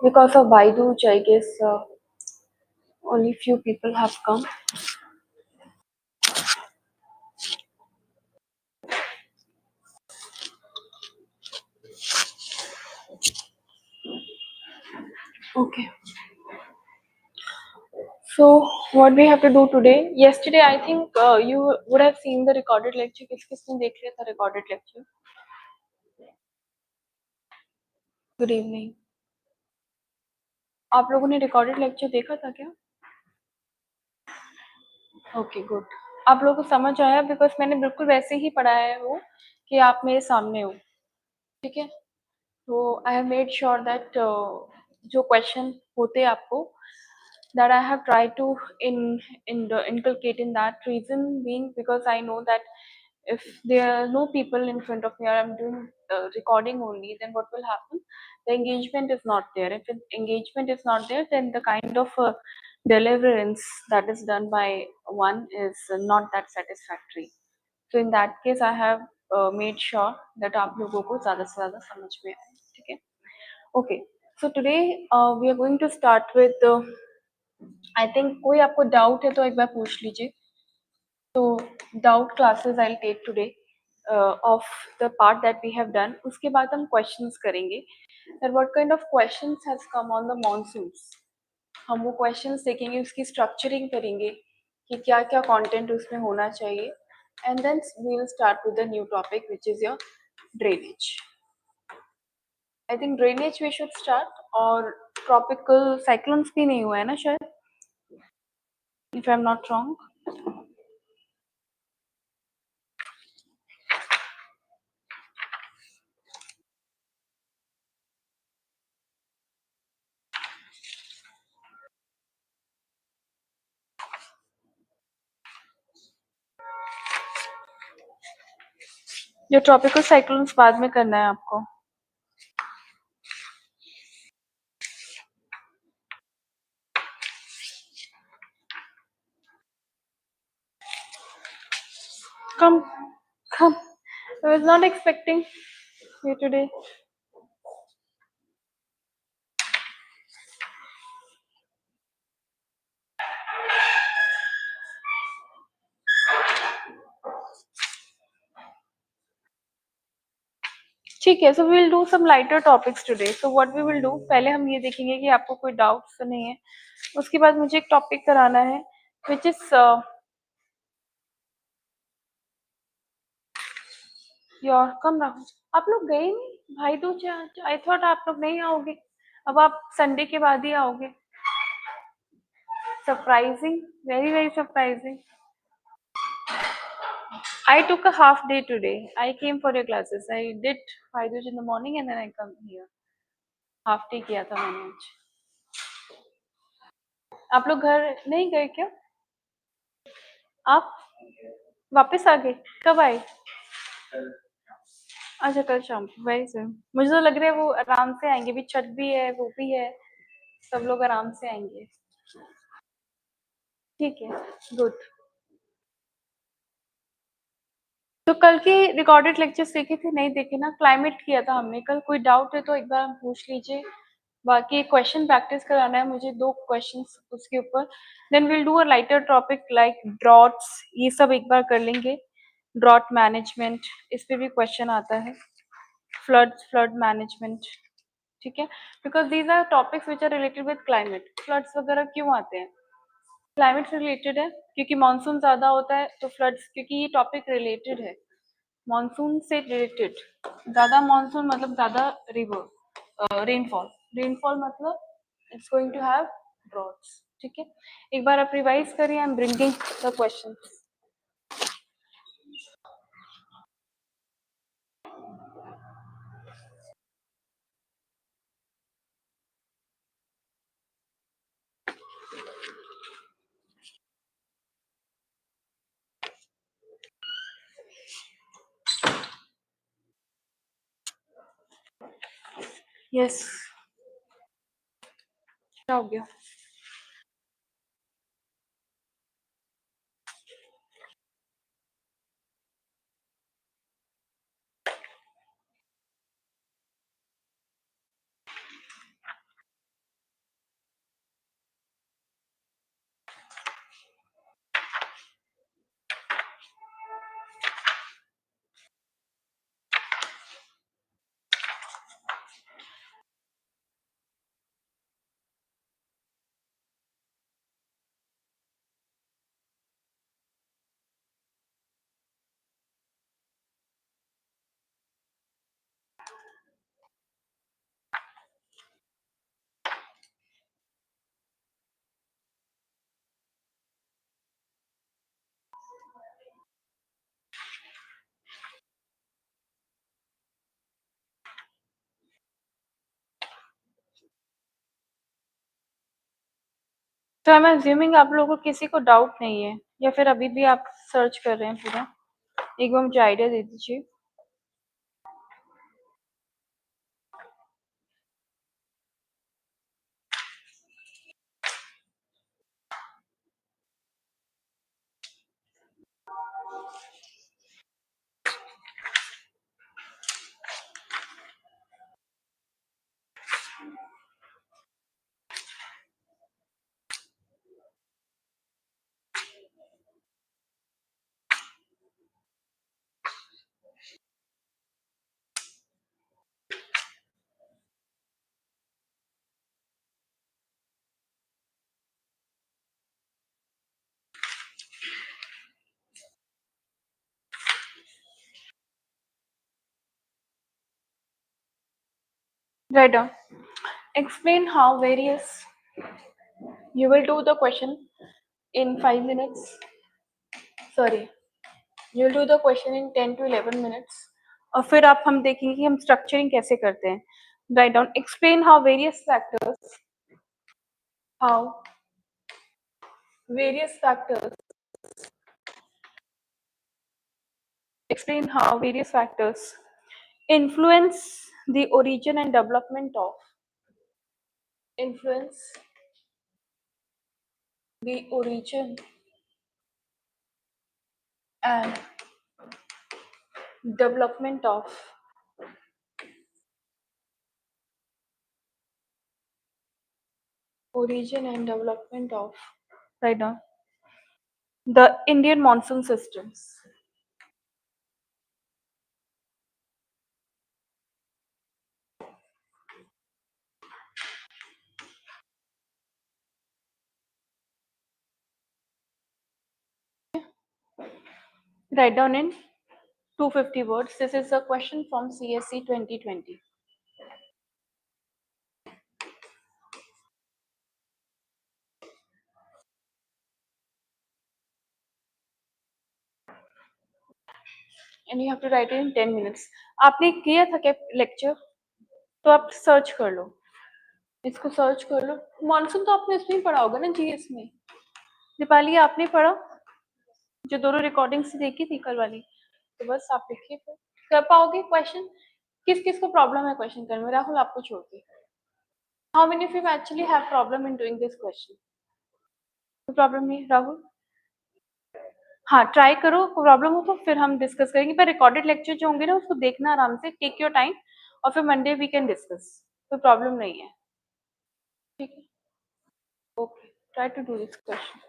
Because of Baiduj, I guess only few people have come. Okay. So what we have to do today? Yesterday, I think you would have seen the recorded lecture. किसने देख लिया था recorded lecture? Good evening. आप लोगों ने recorded lecture देखा था क्या? Okay, good. आप लोगों को समझ आया because मैंने बिल्कुल वैसे ही पढ़ाया है वो कि आप मेरे सामने हो, ठीक है? तो I have made sure that जो question होते आपको that I have tried to inculcate in that, reason being because I know that if there are no people in front of me or I'm doing recording only, then what will happen? The engagement is not there. If engagement is not there, then the kind of deliverance that is done by one is not that satisfactory. So in that case, I have made sure that आप लोगों को ज़्यादा से ज़्यादा समझ में आए, ठीक है? Okay. So today we are going to start with I think कोई आपको doubt है तो एक बार पूछ लीजिए. So doubt classes I'll take today of the part that we have done. उसके बाद हम questions करेंगे. That what kind of questions has come on the monsoons? हम वो questions देखेंगे, उसकी structuring करेंगे कि क्या क्या content उसमें होना चाहिए. And then we will start with the new topic which is your drainage. I think drainage we should start और tropical cyclones भी नहीं हुआ है ना शायद, if I'm not wrong. जो ट्रॉपिकल साइक्लोन्स बाद में करना है आपको. Come, come. I was not expecting you today. ठीक है, so we will do some lighter topics today. So what we will do, पहले हम ये देखेंगे कि आपको कोई doubts तो नहीं है. उसके बाद मुझे एक topic कराना है, which is your come Rahul. आप लोग गए नहीं भाई दूज? I thought आप लोग नहीं आओगे. अब आप संडे के बाद ही आओगे. Surprising, very very surprising. I took a half day today. I came for your classes. I did Baiduj in the morning and then I come here. Half day किया था मैंने आज. आप लोग घर नहीं गए क्या? आप वापस आ गए? कब आए? अच्छा कल शाम को. Very soon. मुझे तो लग रहा है वो आराम से आएंगे, भी छठ भी है, वो भी है, सब लोग आराम से आएंगे. ठीक है, गुड. तो कल के रिकॉर्डेड लेक्चर्स देखे थे? नहीं देखे ना? क्लाइमेट किया था हमने कल. कोई डाउट है तो एक बार पूछ लीजिए. बाकी क्वेश्चन प्रैक्टिस कराना है मुझे, 2 क्वेश्चंस उसके ऊपर. Then will do a lighter topic like droughts, ये सब एक बार कर लेंगे. ड्रॉट मैनेजमेंट, इस पे भी क्वेश्चन आता है. फ्लड मैनेजमेंट, ठीक है, because these are topics which are related with climate. Floods वगैरह क्यों आते हैं? क्लाइमेट से रिलेटेड है, क्योंकि मानसून ज्यादा होता है तो फ्लड्स, क्योंकि ये टॉपिक रिलेटेड है मानसून से रिलेटेड. ज्यादा मानसून मतलब ज्यादा रिवर रेनफॉल. रेनफॉल मतलब it's going to have droughts. ठीक है, एक बार आप रिवाइज करिए. I am bringing the question. Yes, क्या हो गया? तो आई एम अज्यूमिंग आप लोगों को किसी को डाउट नहीं है, या फिर अभी भी आप सर्च कर रहे हैं पूरा? एक बार मुझे आइडिया दे दीजिए। Write down. Explain how various. You will do the question in 5 minutes. Sorry, you will do the question in 10 to 11 minutes. और फिर आप हम देखेंगे कि हम स्ट्रक्चरिंग कैसे करते हैं. Write down. Explain how various factors. How various factors. Explain how various factors influence the origin and development of. Influence the origin and development of. Origin and development of. Write down. The Indian monsoon systems. Write down in 250 words. This is a question from CSE 2020. And you have to write it in 10 minutes. आपने किया था क्या lecture? तो आप search कर लो, इसको search कर लो. Monsoon तो आपने इसमें ही पढ़ा होगा ना, जीएस में. दीपाली आपने पढ़ा, जो दोनों रिकॉर्डिंग्स देखी थी कल वाली. तो बस आप लिखिए, फिर कर पाओगे क्वेश्चन. किस किस को प्रॉब्लम है क्वेश्चन करने में? राहुल आपको छोड़ के. How many of you actually have problem in doing this question? कोई प्रॉब्लम नहीं राहुल? हाँ, ट्राई करो. प्रॉब्लम हो तो फिर हम डिस्कस करेंगे. पर रिकॉर्डेड लेक्चर जो होंगे ना, उसको देखना आराम से, टेक योर टाइम, और फिर मंडे वी कैन डिस्कस. कोई प्रॉब्लम नहीं है. ठीक है, okay. Try to do this question.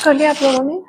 कर लिया आप लोगों ने?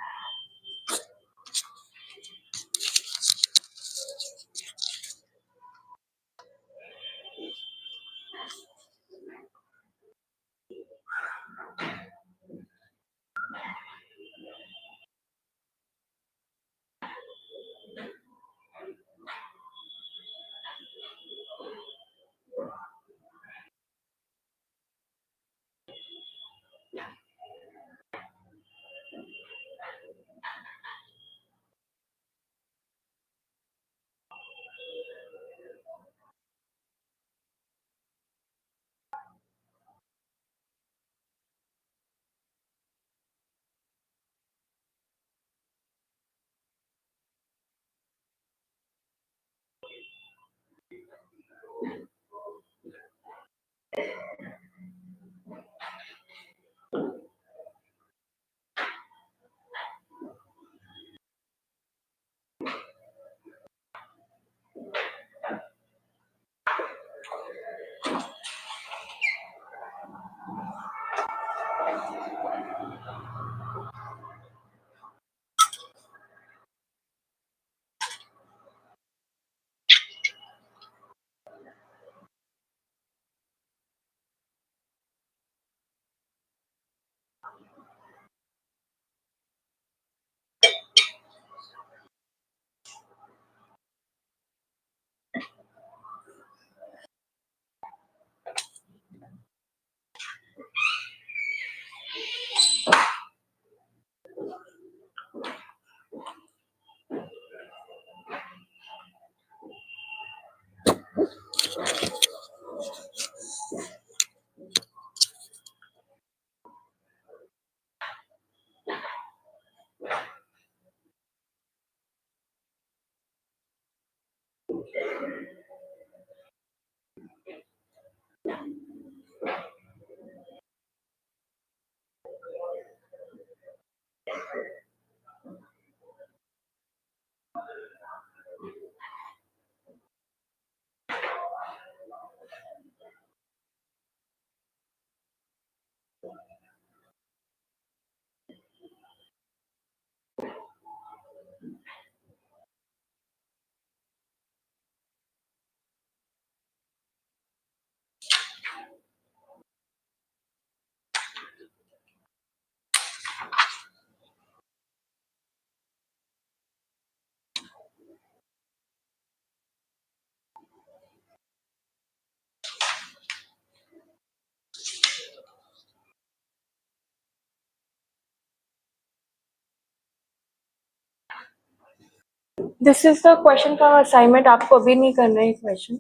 This is the question for assignment. आपको अभी नहीं करना है question.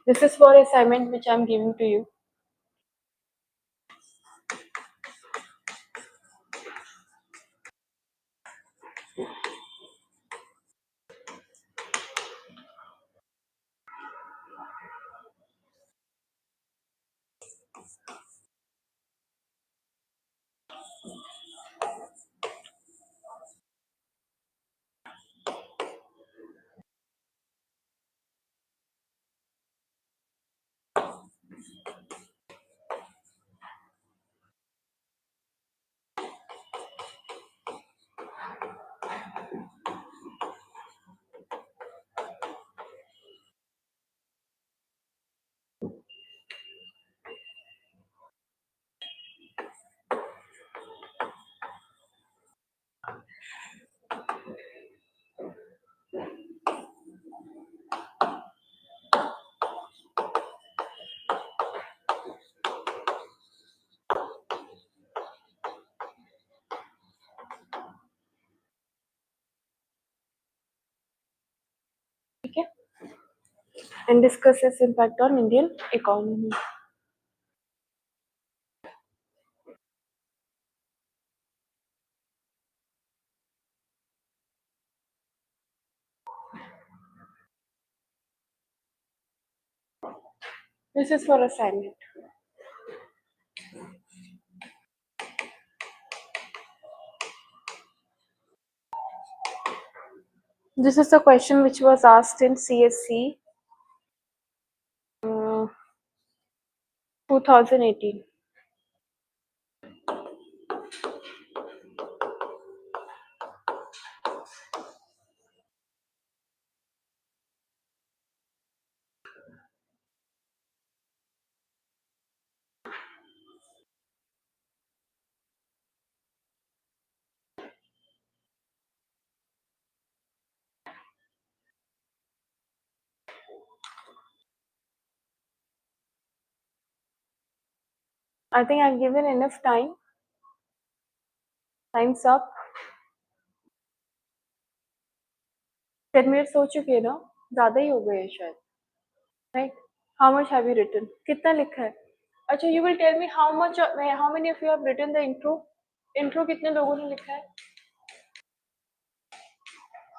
This is for assignment which I am giving to you. ठीक है. And discuss its impact on Indian economy. This is for assignment. This is the question which was asked in CSE 2018. I think I've given enough time. Time's up. 10 minutes हो चुके हैं ना, ज़्यादा ही हो गए हैं शायद, right? How much have you written? कितना लिखा है? अच्छा, you will tell me how many of you have written the intro? Intro कितने लोगों ने लिखा है?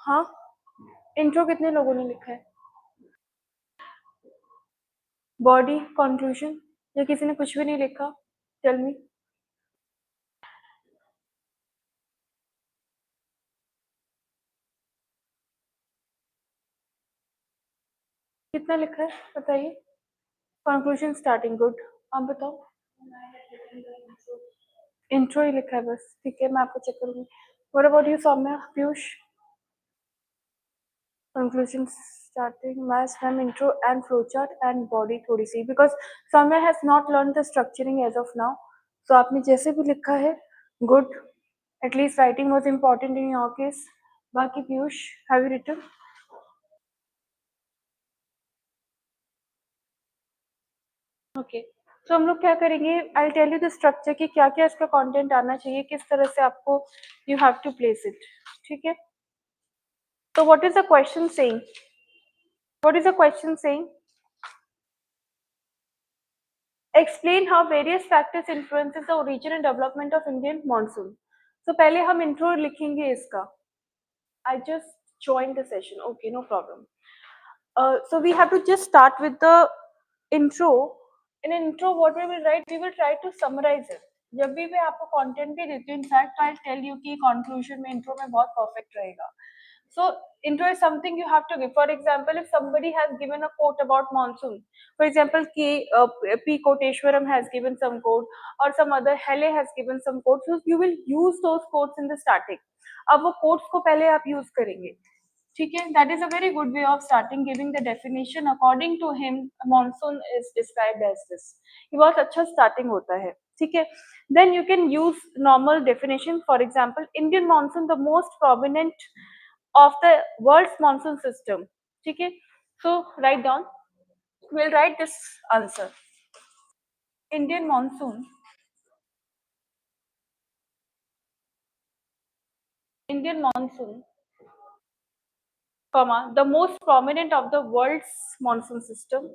हाँ, इंट्रो कितने लोगों ने लिखा है? बॉडी, कंक्लूजन, या किसी ने कुछ भी नहीं लिखा? Tell me. कितना लिखा है बताइए? Conclusion, starting, good. आप बताओ। इंट्रो ही लिखा है बस, ठीक है, मैं आपको चेक करूंगी। What about you Saumya, Piyush? Conclusion, starting, maths, ma'am, intro and flowchart and body थोड़ी सी, because Saumya has not learn the structuring as of now. So आपने जैसे भी लिखा है, good. At least writing was important in your case. बाकी Piyush, have you written? Okay, तो हम लोग क्या करेंगे, I tell you the structure कि क्या क्या इसका कंटेंट आना चाहिए, किस तरह से आपको you have to place it, ठीक है? तो what is the question saying? What is the question saying? Explain how various factors influences the origin and development of Indian monsoon. तो पहले हम इंट्रो लिखेंगे इसका। I just joined the session, okay, no problem. So we have to just start with the intro. In intro, what we will write, we will try to summarize it. जब भी मैं आपको content भी देती हूँ, in fact I tell you कि conclusion में intro में बहुत परफेक्ट रहेगा. So intro is something you have to give. For example, if somebody has given a quote about monsoon, for example, P. Koteshwaram has given some quote, or some other Hele has given some quotes, so you will use those quotes in the starting. अब वो quotes को पहले आप use करेंगे, ठीक है? That is a very good way of starting, giving the definition. According to him, monsoon is described as this. ये बहुत अच्छा starting होता है, ठीक है? Then you can use normal definition. For example, Indian monsoon, the most prominent of the world's monsoon system, ठीक है? So write down. We'll write this answer. Indian monsoon. Indian monsoon, comma, the most prominent of the world's monsoon system.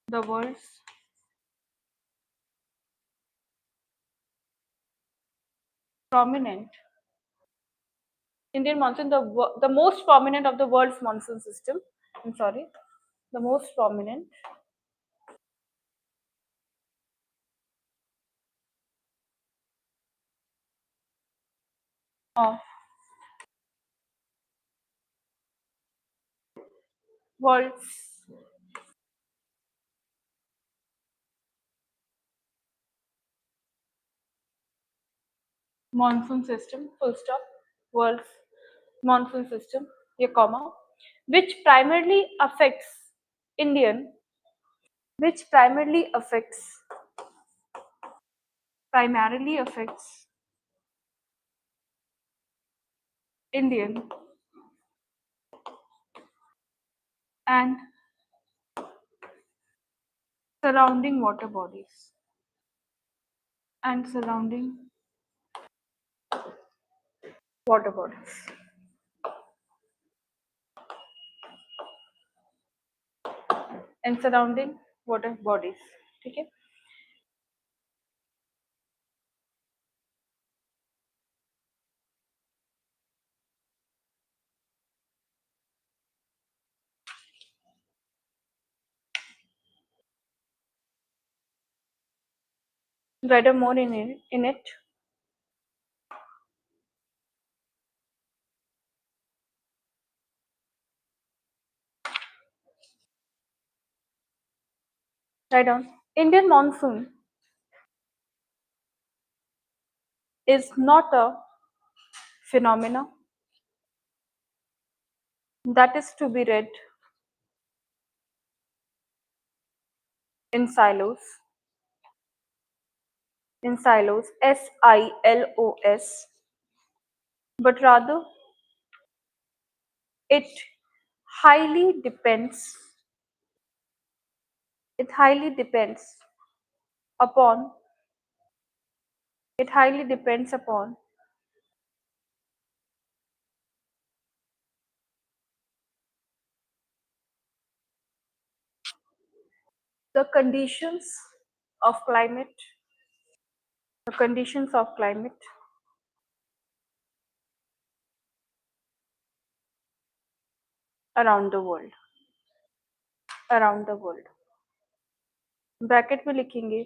The world's prominent. Indian monsoon, the most prominent of the world's monsoon system. I'm sorry, the most prominent of world's monsoon system. Full stop. World's monsoon system. ये comma, which Indian, which primarily affects Indian and surrounding water bodies and surrounding water bodies and surrounding water bodies, ठीक है? Write more in it. Write down. Indian monsoon is not a phenomena that is to be read in silos, SILOS, but rather it highly depends It highly depends upon it highly depends upon the the conditions of climate around the world around the world bracket में लिखेंगे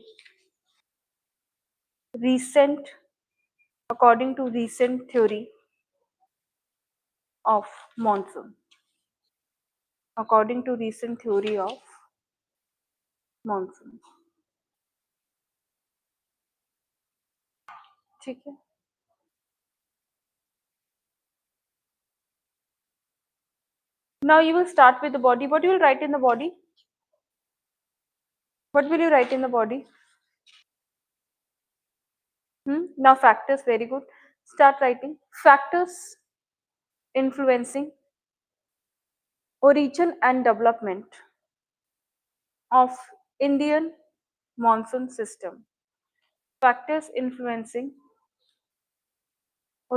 recent according to recent theory of monsoon according to recent theory of monsoon ठीक है now you will start with the body what you will write in the body what will you write in the body now factors very good start writing factors influencing origin and development of Indian monsoon system factors influencing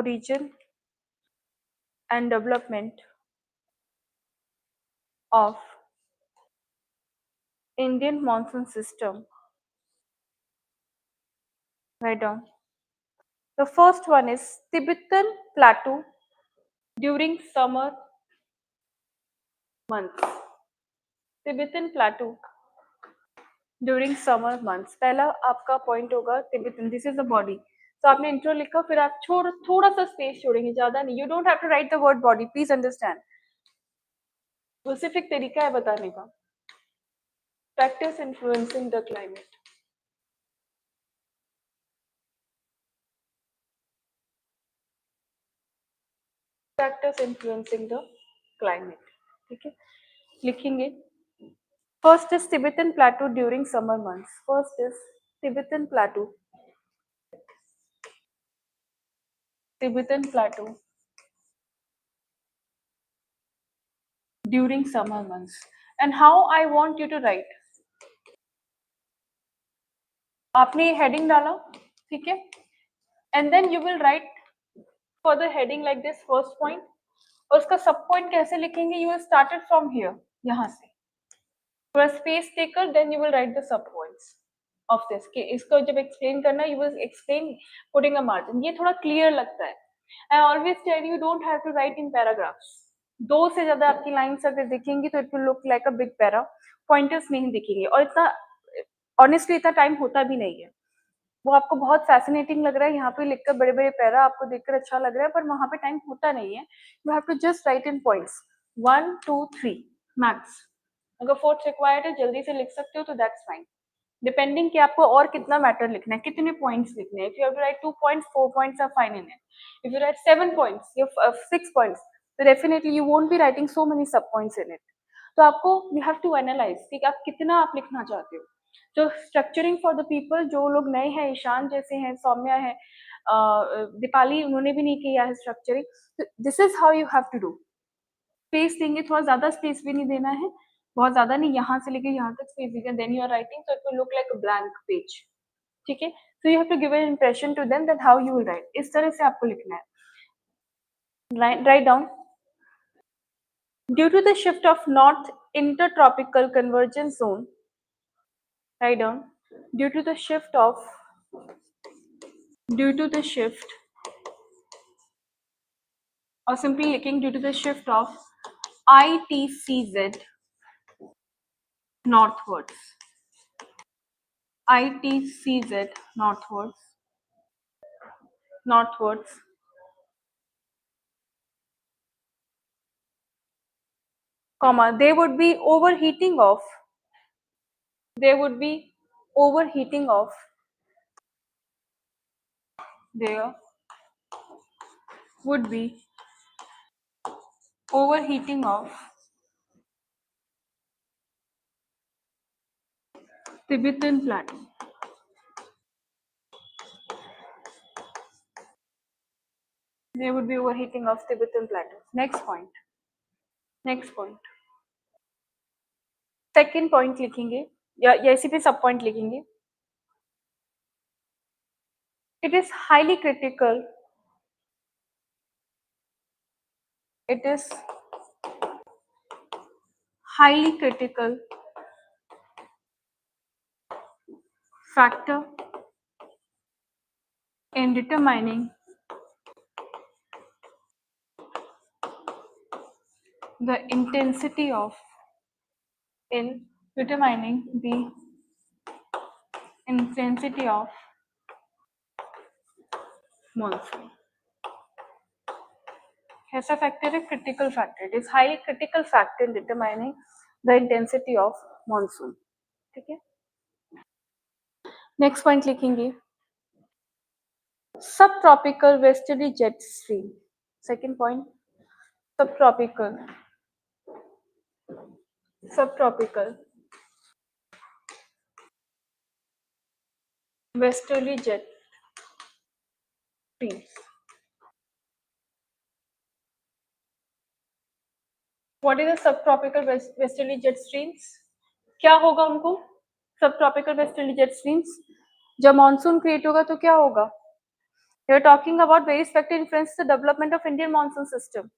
origin and development of Indian monsoon system. Write down. The first one is Tibetan Plateau during summer months. Tibetan Plateau during summer months. पहला आपका point होगा Tibetan. This is the body. तो आपने intro लिखा फिर आप थोड़ा सा स्पेस छोड़ेंगे ज्यादा नहीं. You don't have to write the word body. Please understand. वो सिर्फ एक तरीका है बताने का. Factors influencing the climate. Factors influencing the climate. ठीक है लिखेंगे. First is Tibetan Plateau during summer months. First is Tibetan Plateau. Tibetan Plateau during summer months. And how I want you to write. आपने heading डाला, ठीक है? And then you will write for the heading like this first point. और उसका सब point कैसे लिखेंगे? You will start it from here, यहाँ से. For a space taker, then you will write the sub points of this. कि इसको जब explain करना, you will explain putting a margin. ये थोड़ा clear लगता है. I always tell you don't have to write in paragraphs. दो से ज्यादा आपकी लाइन्स अगर दिखेंगी तो it will look like a big para. Pointers नहीं दिखेंगे और इतना ऑनेस्टली इतना टाइम होता भी नहीं है. वो आपको बहुत फैसिनेटिंग लग रहा है यहाँ पे लिखकर बड़े बड़े पैरा आपको देखकर अच्छा लग रहा है पर वहां पे टाइम होता नहीं है. You have to just write in points 1 2 3 max. अगर फोर्थ रिक्वायर्ड है जल्दी से लिख सकते हो तो दैट्स फाइन. डिपेंडिंग कि आपको और कितना मैटर लिखना है कितने पॉइंट्स लिखने हैं. If you have to write 2 points 4 points are fine in it. If you write 7 points you 6 points तो definitely you won't be writing so many sub points in it. तो आपको यू हैव टू एनालाइज कि आप कितना आप लिखना चाहते हो. तो स्ट्रक्चरिंग फॉर द पीपल जो लोग नए हैं ईशान जैसे हैं सौम्या है दीपाली उन्होंने भी नहीं किया है structuring. This is how you have to do. Space देंगे थोड़ा ज्यादा स्पेस भी नहीं देना है बहुत ज्यादा नहीं यहाँ से लेके यहाँ तक स्पेस देगा. Then you are writing so it will look like a blank page. ठीक है. So you have to give an impression to them that how you will write. इस तरह से आपको लिखना है. Write down. Due to the shift of north intertropical convergence zone. Write down. Due to the shift of due to the shift or simply looking due to the shift of ITCZ northwards. ITCZ northwards, comma, there would be overheating of there would be overheating of there would be overheating of Tibetan Plateau. There would be overheating of Tibetan Plateau. Next point. Next point. Second point लिखेंगे. या इसी पे सब point लिखेंगे. It is highly critical. It is highly critical factor in determining the intensity of in determining the intensity of monsoon. कैसा factor है? Critical factor. It is highly critical factor in determining the intensity of monsoon. ठीक है. Next point लिखेंगे sub tropical westerly jet stream. Second point sub tropical westerly jet streams. What is the sub tropical westerly jet streams? क्या होगा उनको? Sub tropical westerly jet streams जब monsoon create होगा तो क्या होगा? We are talking about various factor influence the development of Indian monsoon system.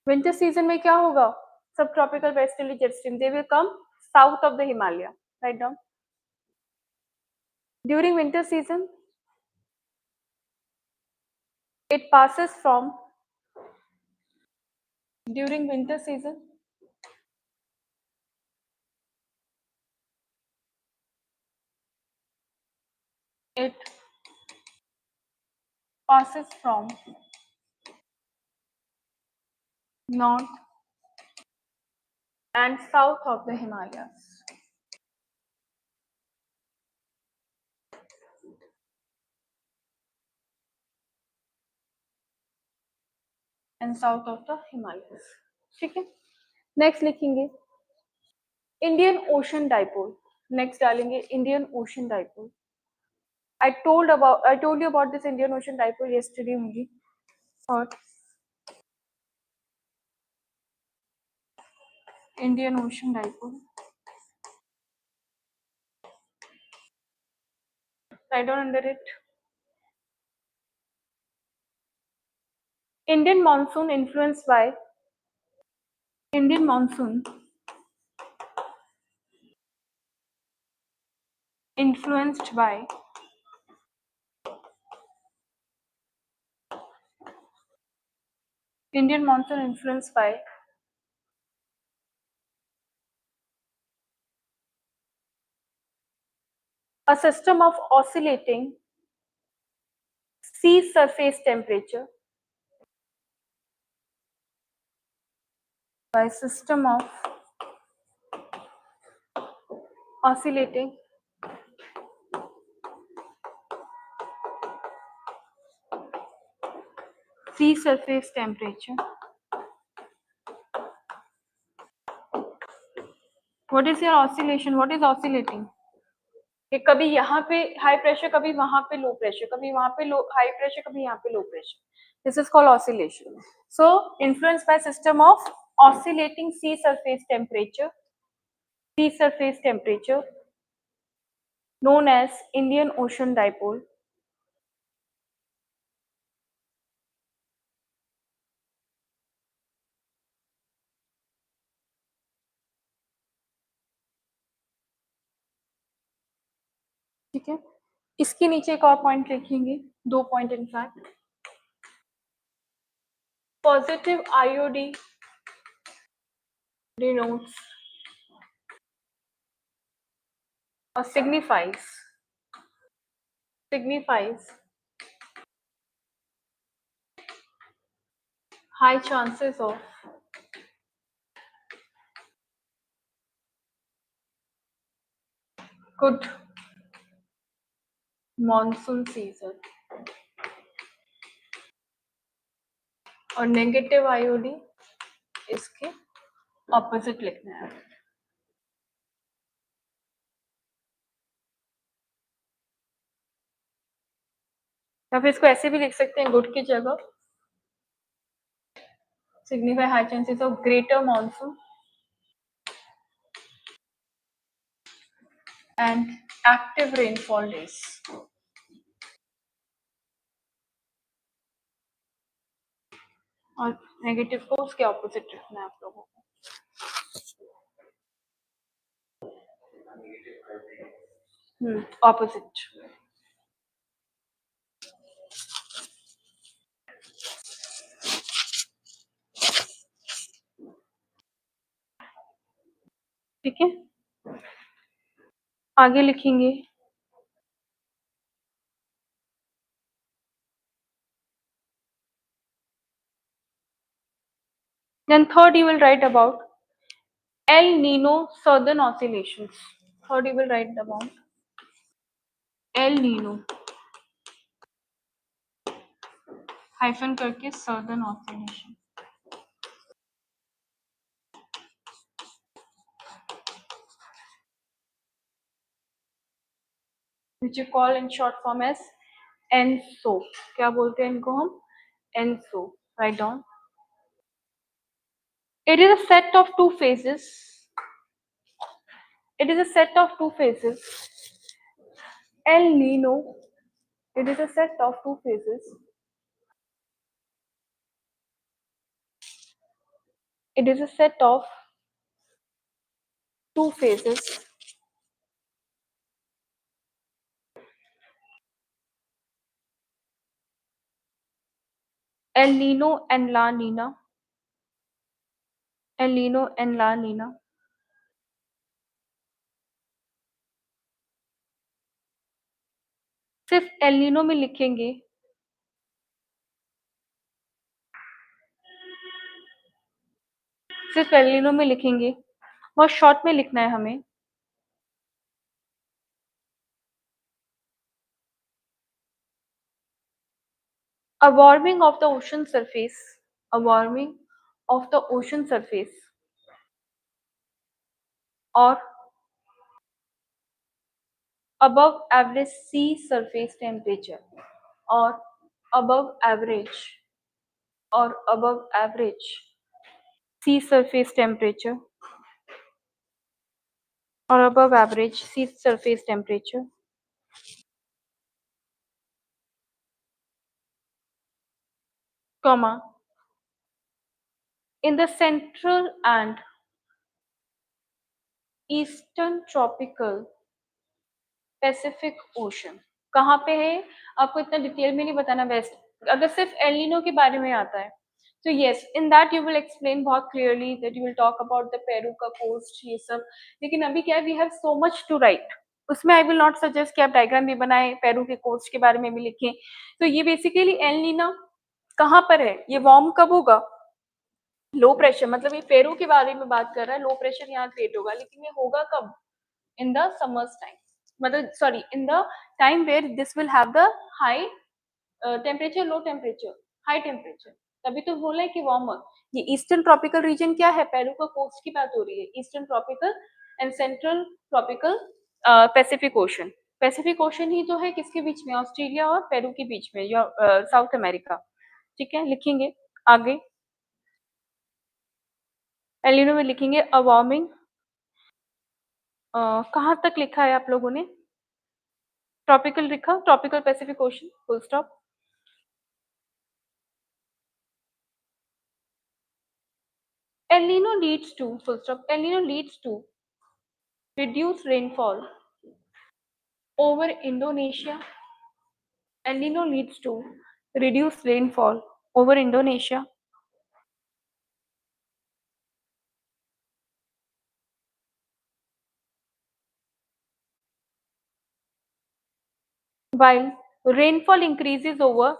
Winter season में क्या होगा? सब tropical westerly jet stream they will come south of the Himalaya. Write down. During winter season it passes from during winter season it passes from north and south of the Himalayas. And south of the Himalayas. ठीक है. Next लिखेंगे Indian ocean dipole. Next डालेंगे Indian ocean dipole. I told you about this Indian Ocean dipole yesterday only. Or Indian Ocean dipole. Write down under it. Indian monsoon influenced by Indian monsoon influenced by Indian monsoon influenced by a system of oscillating sea surface temperature by system of oscillating sea surface temperature. What is your oscillation? What is oscillating? कि कभी यहाँ पे high pressure, कभी वहां पे low pressure, कभी वहां पे लो हाई प्रेशर, कभी यहाँ पे low pressure. This is called oscillation. So influence by system of oscillating sea surface temperature known as Indian Ocean dipole. ठीक है. इसके नीचे एक और पॉइंट लिखेंगे, दो point in fact. Positive IOD denotes or signifies high chances of good monsoon season. और negative IOD इसके ऑपोजिट लिखना है. या फिर इसको ऐसे भी लिख सकते हैं, गुड की जगह signify high chances of greater monsoon and active rainfall days. और नेगेटिव को उसके ऑपोजिट रखना है आप लोगों को। ऑपोजिट। ठीक है, आगे लिखेंगे। Then third you will write about El Nino Southern Oscillations. Third you will write about El Nino hyphen करके Southern Oscillation, which you call in short form as ENSO. क्या बोलते हैं इनको हम? ENSO. Write down. It is a set of two phases. It is a set of two phases. El Nino. It is a set of two phases. It is a set of two phases. El Nino and La Nina. El Nino and La Nina. सिर्फ El Nino में लिखेंगे, सिर्फ El Nino में लिखेंगे, बहुत short में लिखना है हमें। A warming of the ocean surface, a warming of the ocean surface, or above average sea surface temperature, or above average, or above average sea surface temperature, or above average sea surface temperature, comma, in the central and eastern tropical Pacific ocean. कहाँ पे है आपको इतना detail में नहीं बताना best, अगर सिर्फ एल नीनो के बारे में आता है तो yes in that you will explain बहुत clearly that you will talk about the Peru का कोस्ट ये सब। लेकिन अभी क्या है, we have so much to write, उसमें आई विल नॉट सजेस्ट कि आप डायग्राम भी बनाए, पेरू के कोस्ट के बारे में भी लिखें। तो ये बेसिकली एल नीनो कहाँ पर है, ये वार्म कब होगा, लो प्रेशर, मतलब ये पेरू के बारे में बात कर रहा है, लो प्रेशर यहाँ क्रिएट होगा, लेकिन ये होगा कब, in the summer's time, मतलब sorry in the time where this will have the high temperature, low temperature, high temperature, तभी तो बोला है कि वार्मर। ये ईस्टर्न ट्रॉपिकल रीजन क्या है, पेरू का कोस्ट की बात हो रही है, eastern tropical and central tropical Pacific Ocean. Pacific Ocean ही तो है किसके बीच में, ऑस्ट्रेलिया और पेरू के बीच में, या साउथ अमेरिका। ठीक है, लिखेंगे आगे एलिनो में लिखेंगे अ वार्मिंग, कहाँ तक लिखा है आप लोगों ने, ट्रॉपिकल लिखा, tropical Pacific ocean full stop. El Nino leads to full stop. El Nino leads to reduced rainfall over Indonesia. El Nino leads to reduced rainfall over Indonesia, while rainfall increases over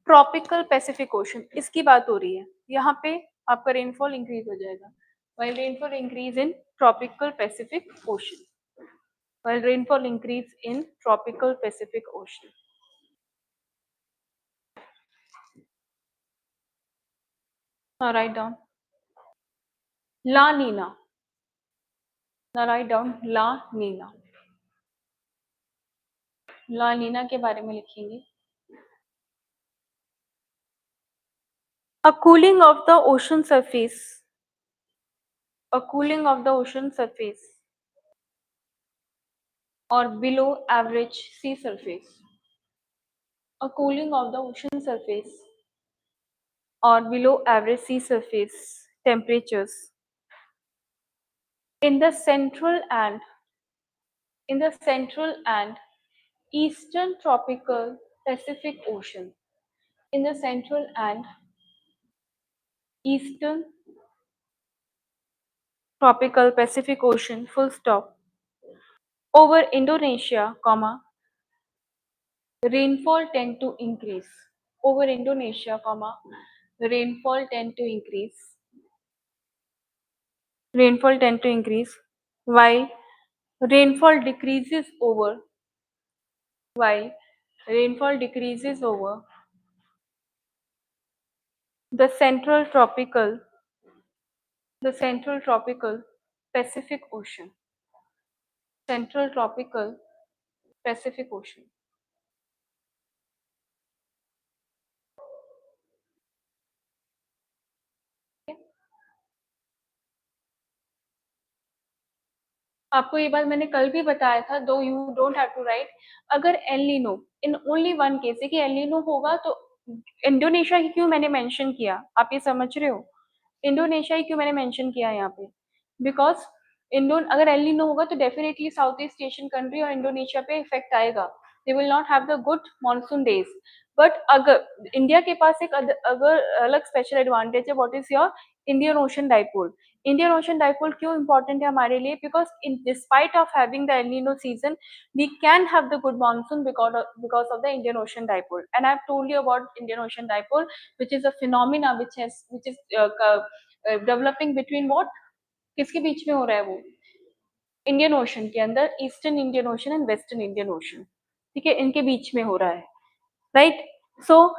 tropical Pacific Ocean। इसकी बात हो रही है, यहाँ पे आपका rainfall increase हो जाएगा, while rainfall increase in tropical Pacific Ocean, while rainfall increase in tropical Pacific Ocean। Now write down La Nina. Now write down La Nina. ला नीना के बारे में लिखेंगे। A cooling of the ocean surface. A cooling of the ocean surface or below average sea surface, a cooling of the ocean surface or below average sea surface temperatures in the central and eastern tropical Pacific Ocean, in the central and eastern tropical Pacific Ocean, full stop, over Indonesia, comma, rainfall tend to increase. Over Indonesia, comma, rainfall tend to increase. Rainfall tend to increase while rainfall decreases over while rainfall decreases over the central tropical Pacific Ocean. Central tropical Pacific Ocean. आपको ये बात मैंने कल भी बताया था, though you don't have to write. अगर El Nino in only one case है कि एल नीनो होगा तो इंडोनेशिया ही क्यों मैंने मेंशन किया, आप ये समझ रहे हो? इंडोनेशिया ही क्यों मैंने मेंशन किया यहाँ पे, बिकॉज इंडो अगर एल नीनो होगा तो definitely south east Asian country और इंडोनेशिया पे इफेक्ट आएगा। They will not have the good monsoon days. But अगर इंडिया के पास एक अगर अलग स्पेशल एडवांटेज है, what is your Indian ocean dipole. Indian ocean dipole क्यों इंपॉर्टेंट है हमारे लिए, because in despite of having the El Nino season we can have the good monsoon because of the Indian Ocean dipole. And I've told you about Indian Ocean dipole, which is a phenomena which is developing between what, किसके बीच में हो रहा है वो, Indian ocean के अंदर, eastern Indian ocean and western Indian ocean, ठीक है, इनके बीच में हो रहा है, right? So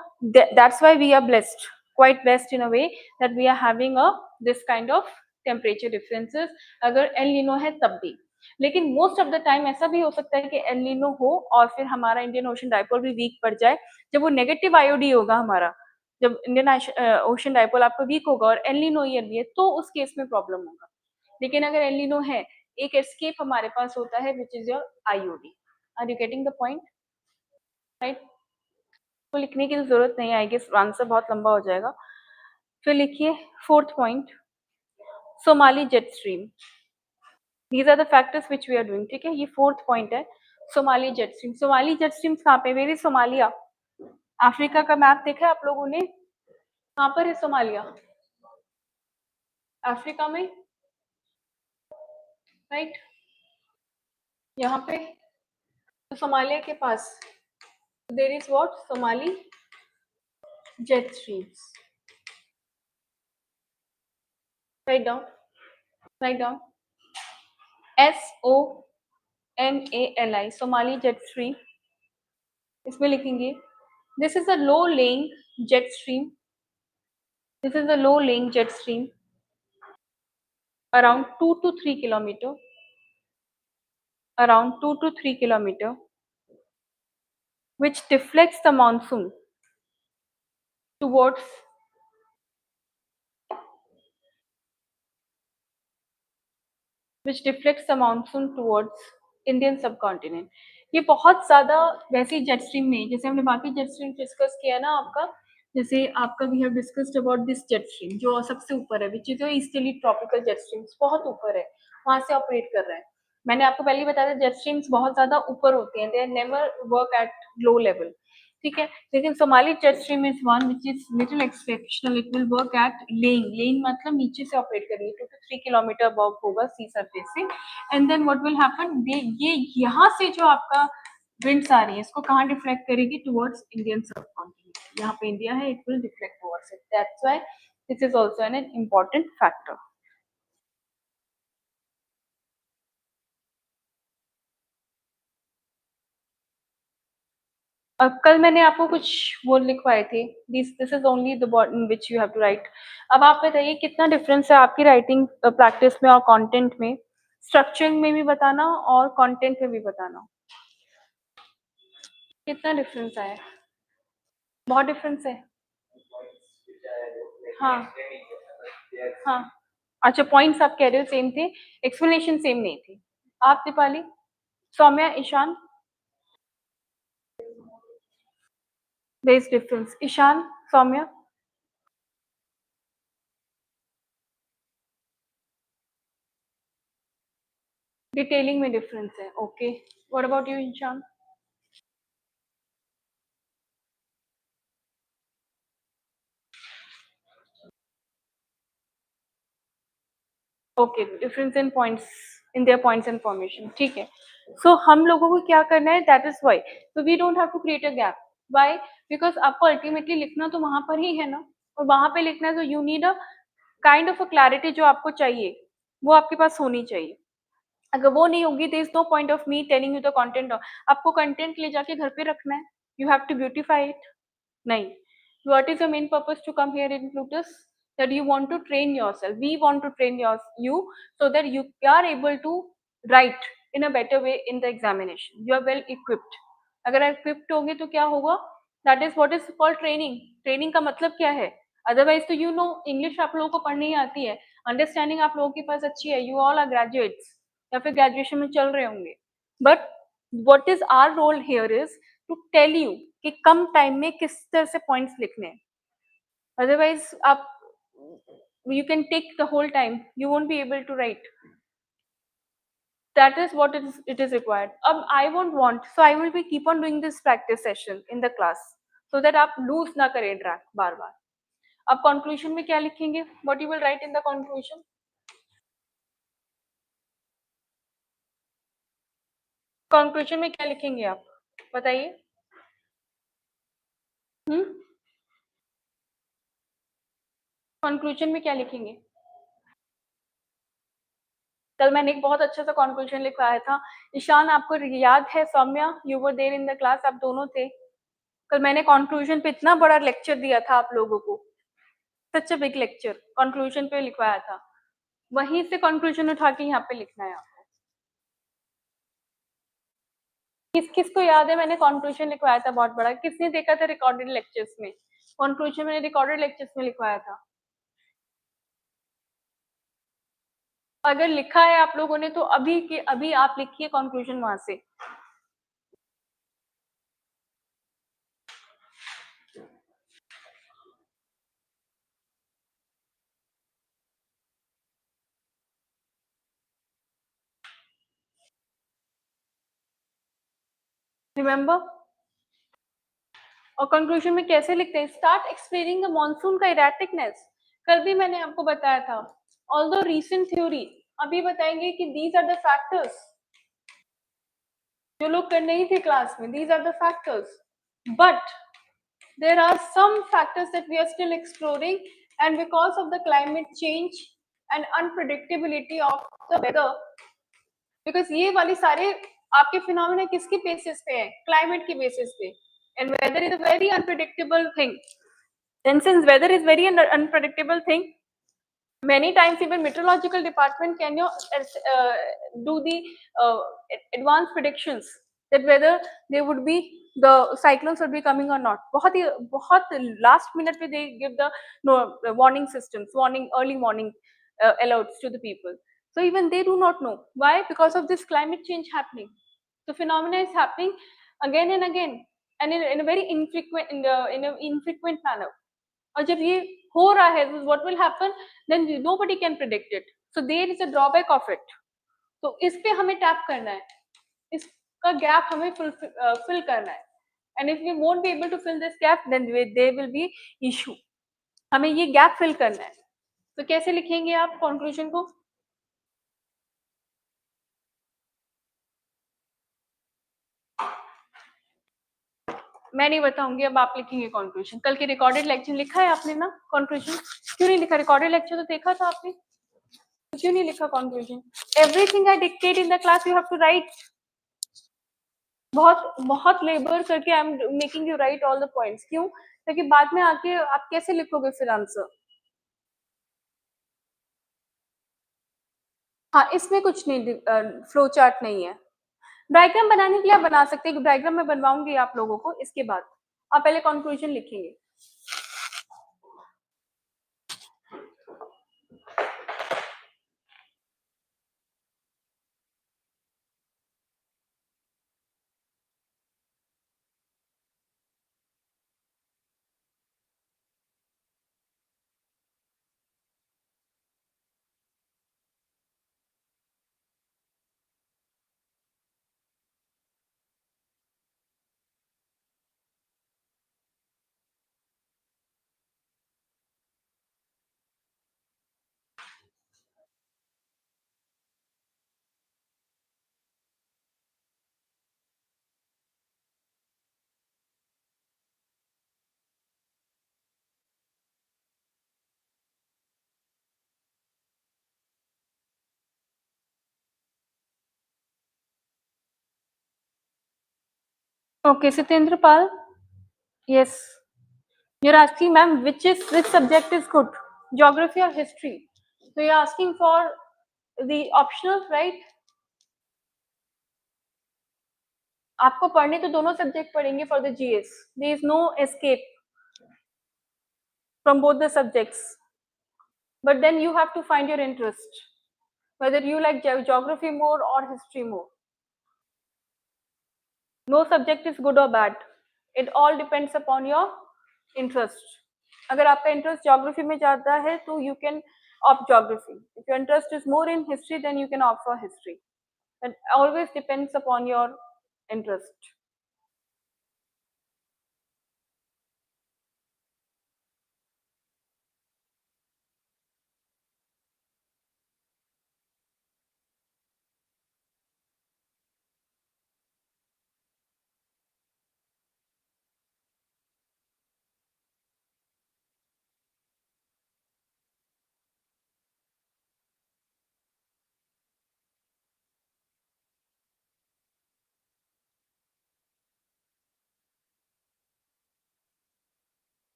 that's why we are blessed, quite blessed in a way, that we are having a this kind of temperature differences अगर एल नीनो है तब भी। लेकिन मोस्ट ऑफ द टाइम ऐसा भी हो सकता है कि एल नीनो हो और फिर हमारा इंडियन ओशन डाइपोल भी वीक पड़ जाए, जब वो नेगेटिव आईओडी होगा हमारा, जब इंडियन ओशन डाइपोल आपका वीक होगा और एल नीनो ईयर भी है तो उस केस में प्रॉब्लम होगा। लेकिन अगर एल नीनो है, एक एस्केप हमारे पास होता है which is your IOD. Are you getting the point, right? तो लिखने की तो जरूरत नहीं, आई गेस आंसर बहुत लंबा हो जाएगा। फिर लिखिए fourth point, Somali jet stream. These are the factors which we are doing, ठीक है, ये फोर्थ पॉइंट है, Somali jet stream. Somali jet stream कहाँ पे, वेरी सोमालिया, अफ्रीका का मैप देखा है आप लोगों ने, कहाँ पर है सोमालिया, अफ्रीका में, राइट, यहाँ पे, तो सोमालिया के पास there is what, Somali jet streams. Right down, right down, SOMALI, Somali jet stream, इसमें लिखेंगे this is a low laying jet stream, this is a low laying jet stream around 2 to 3 kilometer, around 2 to 3 kilometer, which deflects the monsoon towards Indian subcontinent. ये बहुत ज्यादा वैसे jet stream में, जैसे हमने बाकी जेट स्ट्रीम डिस्कस किया ना आपका, जैसे आपका we have discussed about this jet stream जो सबसे ऊपर है, which is easterly tropical jet streams, बहुत ऊपर है, वहां से ऑपरेट कर रहे हैं। मैंने आपको पहले बताया था जेट स्ट्रीम्स बहुत ज्यादा ऊपर होती हैं, they never work at low level, ठीक है। लेकिन Somali jet stream is one which is little exceptional, it will work at laying, laying मतलब नीचे से ऑपरेट करेगी, 2 to 3 किलोमीटर अबव होगा सी सरफेस से। And then what will happen, ये यहाँ से जो आपका विंड्स आ रही है इसको कहाँ डिफ्लेक्ट करेगी, टुवर्ड्स इंडियन सबकॉन्टिनेंट, यहाँ पे इंडिया है, it will deflect towards it, that's why this is also an important factor. कल मैंने आपको कुछ वो लिखवाए थे, this is only the in which you have to write. अब आप बताइए कितना डिफरेंस है आपकी राइटिंग प्रैक्टिस में और कंटेंट में, स्ट्रक्चरिंग में भी बताना और कंटेंट में भी बताना, कितना डिफरेंस आया? बहुत डिफरेंस है, हाँ हाँ। अच्छा, पॉइंट्स आप कह रहे हो सेम थे, एक्सप्लेनेशन सेम नहीं थी। आप Deepali, Saumya, Ishaan, there is difference. Ishaan, Saumya, detailing में डिफरेंस है. Okay, what about you Ishaan? Okay, difference in points, in their points and formation. ठीक है. सो हम लोगों को क्या करना है, that is why, so we don't have to create a gap. Why? Because आपको अल्टीमेटली लिखना तो वहां पर ही है ना, और वहां पे लिखना है तो you need a kind of a clarity जो आपको चाहिए वो आपके पास होनी चाहिए. अगर वो नहीं होगी, there is no point of me telling you the content. आपको कंटेंट ले जाके घर पे रखना है, you have to beautify it. नहीं. What is your main purpose to come here in Plutus? That you want to train yourself. We want to train you so that you are able to write in a better way in the examination. You are well equipped. अगर equipped होगे तो क्या होगा? That is what is called training. Training का मतलब क्या है? Otherwise तो you know English आप लोगों को पढ़नी ही आती है, अंडरस्टैंडिंग आप लोगों के पास अच्छी है, you all are graduates या फिर ग्रेजुएशन में चल रहे होंगे. But what is our role here is to tell you कि कम टाइम में किस तरह से पॉइंट्स लिखने हैं. अदरवाइज आप, you can take the whole time, you won't be able to write. That is what it is required. अब I won't want, so I will be keep on doing this practice session in the class so that आप lose ना करें track बार बार. अब conclusion में क्या लिखेंगे, what you will right in the conclusion? Conclusion में क्या लिखेंगे आप बताइए. हम्म, कंक्लूजन में क्या लिखेंगे? कल मैंने एक बहुत अच्छा सा कॉन्क्लूजन लिखवाया था. ईशान, आपको याद है? Saumya, you were there in the class, आप दोनों थे. कल मैंने कॉन्क्लूजन पे इतना बड़ा लेक्चर दिया था आप लोगों को, सच अ बिग लेक्चर कॉन्क्लूजन पे लिखवाया था. वहीं से कॉन्क्लूजन उठा के यहाँ पे लिखना है आपको. किस किस को याद है मैंने कॉन्क्लूजन लिखवाया था बहुत बड़ा? किसने देखा था रिकॉर्डेड लेक्चर्स में? कॉन्क्लूजन मैंने रिकॉर्डेड लेक्चर्स में लिखवाया था. अगर लिखा है आप लोगों ने तो अभी के अभी आप लिखिए कॉन्क्लूजन वहां से. रिमेम्बर. और कंक्लूजन में कैसे लिखते हैं? स्टार्ट एक्सप्लेनिंग द मॉनसून का इरेटिकनेस. कल भी मैंने आपको बताया था. ऑल्दो रीसेंट थ्योरी, अभी बताएंगे कि दीज आर द फैक्टर्स जो लोग कर नहीं थे क्लास में. These are the factors, but there are some factors that we are still exploring, and because of the climate change and unpredictability of the weather, because ये वाली सारे आपके फिनोमेना किसके बेसिस पे है? क्लाइमेट के बेसिस पे. and weather is a very unpredictable thing. And since weather is very unpredictable thing, many times even meteorological department can do the uh, advanced predictions that whether there would be the cyclones would be coming or not. बहुत last minute पे they give the no, warning systems, warning, early warning alerts to the people. So even they do not know. Why? Because of this climate change happening. The phenomena is happening again and again, and in a very infrequent, in an infrequent manner. और जब ये हो रहा है, what will happen? Then nobody can predict it. So there is a drawback of it. तो इस पे हमें टैप करना है, इसका गैप हमें फिल करना है. And if we won't be able to fill this gap, then there will be issue. हमें ये गैप फिल करना है. तो कैसे लिखेंगे आप कंक्लूजन को? मैं नहीं बताऊंगी, अब आप लिखेंगे कंक्लूजन. कल के रिकॉर्डेड लेक्चर लिखा है आपने ना कंक्लूजन? क्यों नहीं लिखा? रिकॉर्डेड लेक्चर तो देखा था आपने, क्यों नहीं लिखा conclusion? Everything I dictate in the class you have to write. बहुत बहुत लेबर करके I am making you write all the points. क्यों? ताकि बाद में आके आप कैसे लिखोगे फिर आंसर. हाँ, इसमें कुछ नहीं, फ्लो चार्ट नहीं है. डायग्राम बनाने के लिए आप बना सकते हैं, डायग्राम मैं बनवाऊंगी आप लोगों को. इसके बाद आप पहले कंक्लूजन लिखेंगे. Okay, Sitendra Pal. Yes. You're asking, ma'am, which subject is good, geography or history? So you're asking for the optional, right? आपको पढ़ने तो दोनों सब्जेक्ट पढ़ेंगे for the GS. There is no escape from both the subjects. But then you have to find your interest, whether you like geography more or history more. No subject is good or bad. It all depends upon your interest. अगर आपका interest geography में ज़्यादा है तो you can opt geography. If your interest is more in history, then you can opt for history. It always depends upon your interest.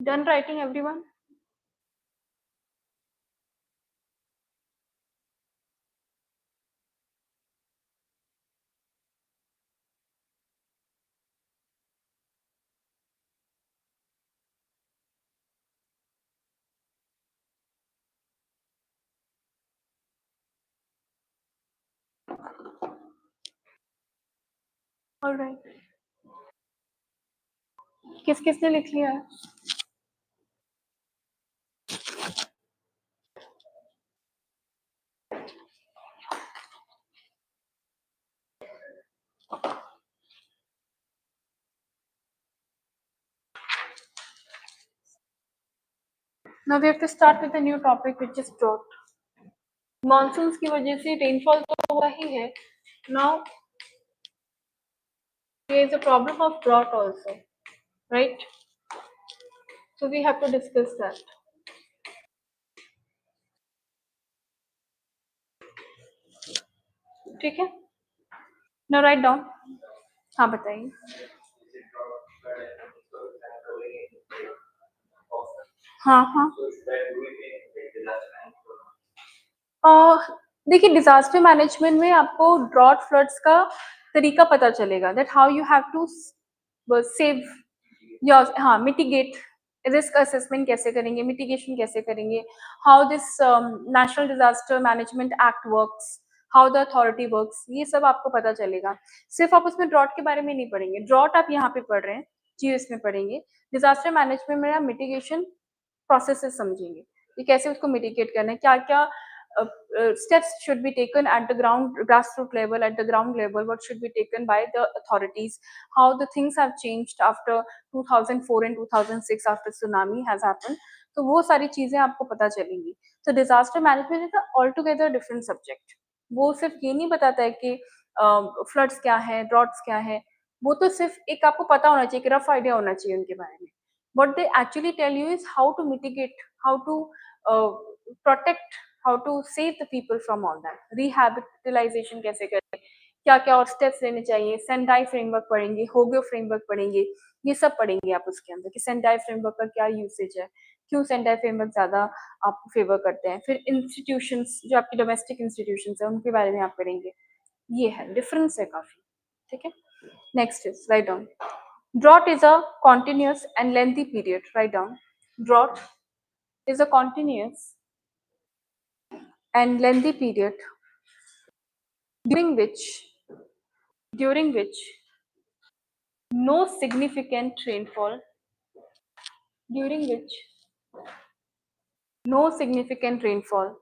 Done writing, everyone? All right. किस किसने लिख लिया है? Now we have to start with a new topic, which is drought. Monsoons की वजह से rainfall तो हुआ ही है. Now there is a problem of drought also, right? So we have to discuss that. ठीक है? Now write down. हाँ बताइए. हाँ हाँ. देखिए, डिजास्टर मैनेजमेंट में आपको ड्रॉट फ्लड्स का तरीका पता चलेगा, that how you have to save your, हाँ, मिटिगेट, रिस्क असेसमेंट कैसे करेंगे, मिटिगेशन कैसे करेंगे, how this National Disaster Management Act works, how the authority works, ये सब आपको पता चलेगा. सिर्फ आप उसमें ड्रॉट के बारे में नहीं पढ़ेंगे, ड्रॉट आप यहाँ पे पढ़ रहे हैं, जीएस में पढ़ेंगे. डिजास्टर मैनेजमेंट में आप मिटिगेशन प्रोसेसेस समझेंगे कि कैसे उसको मिटिगेट करना है, क्या क्या steps should be taken at the grassroots level, at the ground level, what should be taken by the authorities, how the things have changed after 2004 and 2006 after tsunami has happened. तो वो सारी चीजें आपको पता चलेंगी. तो disaster management is all together different subject. वो सिर्फ ये नहीं बताता है कि फ्लड्स क्या है, ड्रॉट्स क्या है, वो तो सिर्फ एक आपको पता होना चाहिए, एक रफ आइडिया होना चाहिए उनके बारे में. What they actually tell you is how to mitigate, how to protect, how to save the people from all that. Rehabilitation कैसे करें, क्या क्या और स्टेप्स लेने चाहिए, सेंडाई फ्रेमवर्क पढ़ेंगे, होगो फ्रेमवर्क पढ़ेंगे, ये सब पढ़ेंगे आप उसके अंदर कि सेंडाई फ्रेमवर्क का क्या यूसेज है, क्यों सेंडाई फ्रेमवर्क ज्यादा आप फेवर करते हैं. फिर इंस्टीट्यूशंस, जो आपकी डोमेस्टिक इंस्टीट्यूशंस है, उनके बारे में आप पढ़ेंगे. ये है डिफरेंस है काफी. ठीक है. Next is write down. Drought is a continuous and lengthy period. Write down. Drought is a continuous and lengthy period during which during which no significant rainfall during which no significant rainfall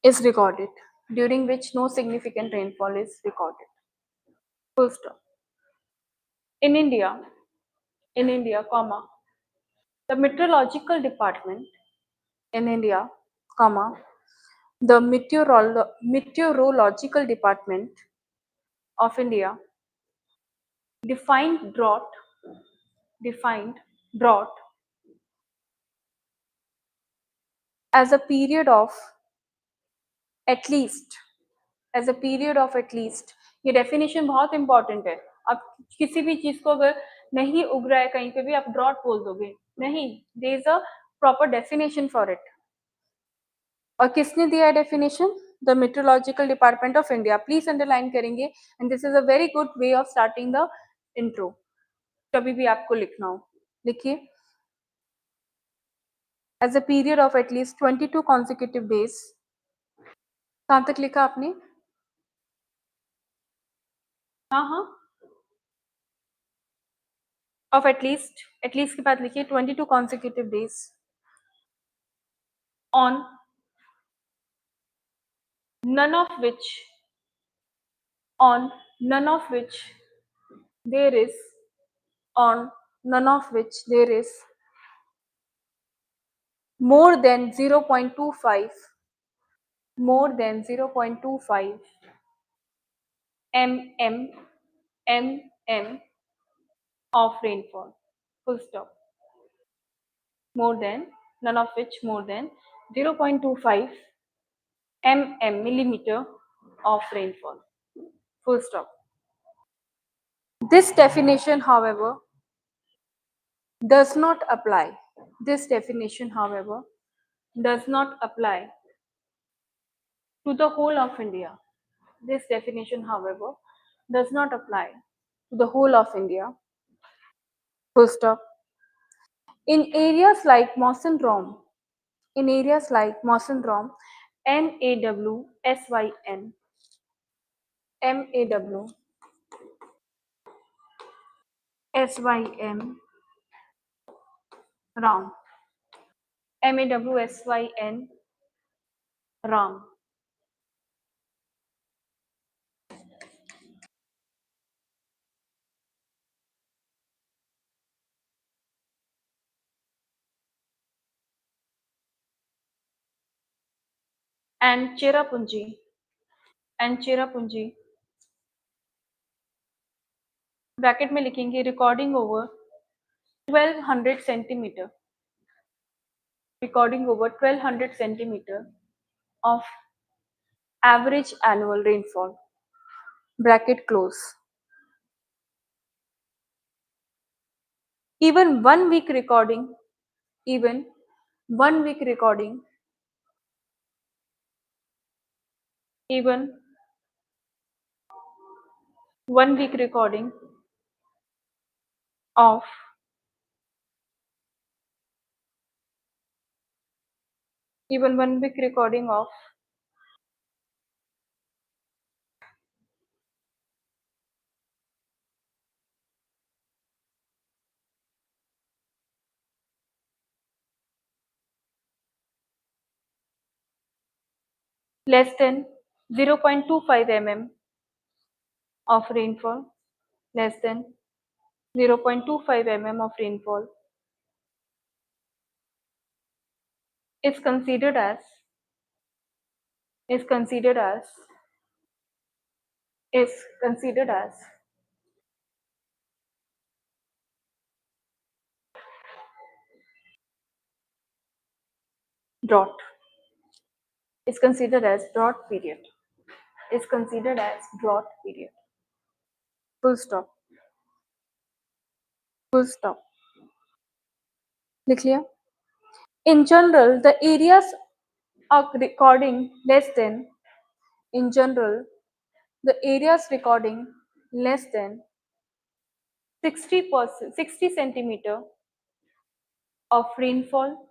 is recorded. During which no significant rainfall is recorded. Full stop. In India, comma, the meteorological department in India, comma, The Meteorological Department of India defined drought defined drought as a period of at least as a period of at least. ये definition बहुत important है। आप किसी भी चीज को अगर नहीं उग रहा है कहीं पे भी आप ड्रॉट बोल दोगे नहीं, there is a proper definition for it. और किसने दिया है definition? The meteorological department of India. Please underline करेंगे and this is a very good way of starting the intro. कभी भी आपको लिखना हो लिखिए, as a period of at least 22 consecutive days. कहाँ तक लिखा आपने? हाँ हाँ, ऑफ एटलीस्ट के बाद लिखिए 22 consecutive days on none of which on none of which there is on none of which there is more than 0.25 more than 0.25 mm mm of rainfall, full stop. More than none of which more than 0.25 millimeter of rainfall, full stop. This definition, however, does not apply. This definition, however, does not apply to the whole of India. This definition, however, does not apply to the whole of India. Full stop. In areas like Mawsynram, in areas like Mawsynram, NAWSYN, MAWSYN, RAM, MAWSYN, RAM, and Cherrapunji, bracket में लिखेंगे recording over 1200 centimetre, recording over 1200 centimeter of average annual rainfall, bracket close. Even 1 week recording even 1 week recording even 1 week recording of even 1 week recording of less than 0.25 mm of rainfall, less than 0.25 mm of rainfall is considered as is considered as is considered as drought, is considered as drought period, is considered as drought period. Full stop. Full stop. लिख लिया? In general, the areas are recording less than, in general, the areas recording less than 60 centimeter of rainfall,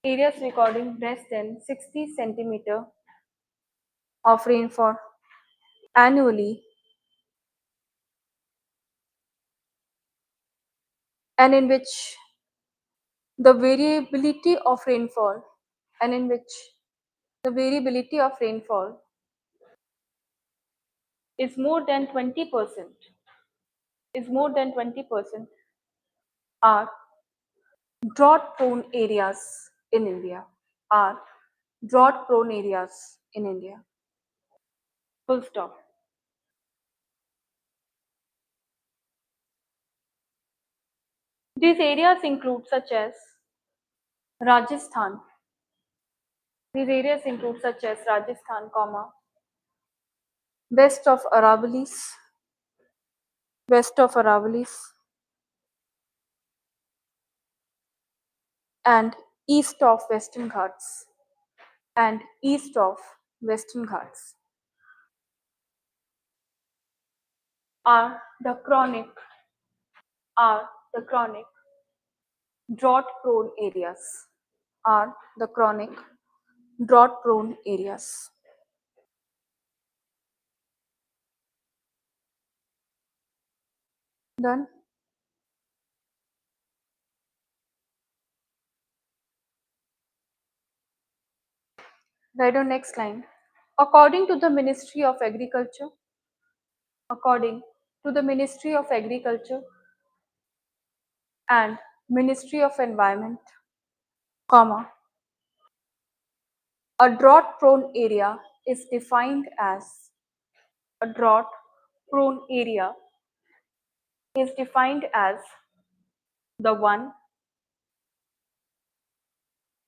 areas recording less than 60 centimeter of rainfall annually, and in which the variability of rainfall and in which the variability of rainfall is more than 20%, is more than 20% are drought prone areas in India, are drought prone areas in India. Full stop. These areas include such as Rajasthan. These areas include such as Rajasthan, west of Aravallis, west of Aravallis, and east of Western Ghats, and east of Western Ghats are the chronic are the chronic drought prone areas. Are the chronic drought prone areas. Done. Right on next line. According to the Ministry of Agriculture, according to the Ministry of Agriculture and Ministry of Environment, a drought prone area is defined as a drought prone area is defined as the one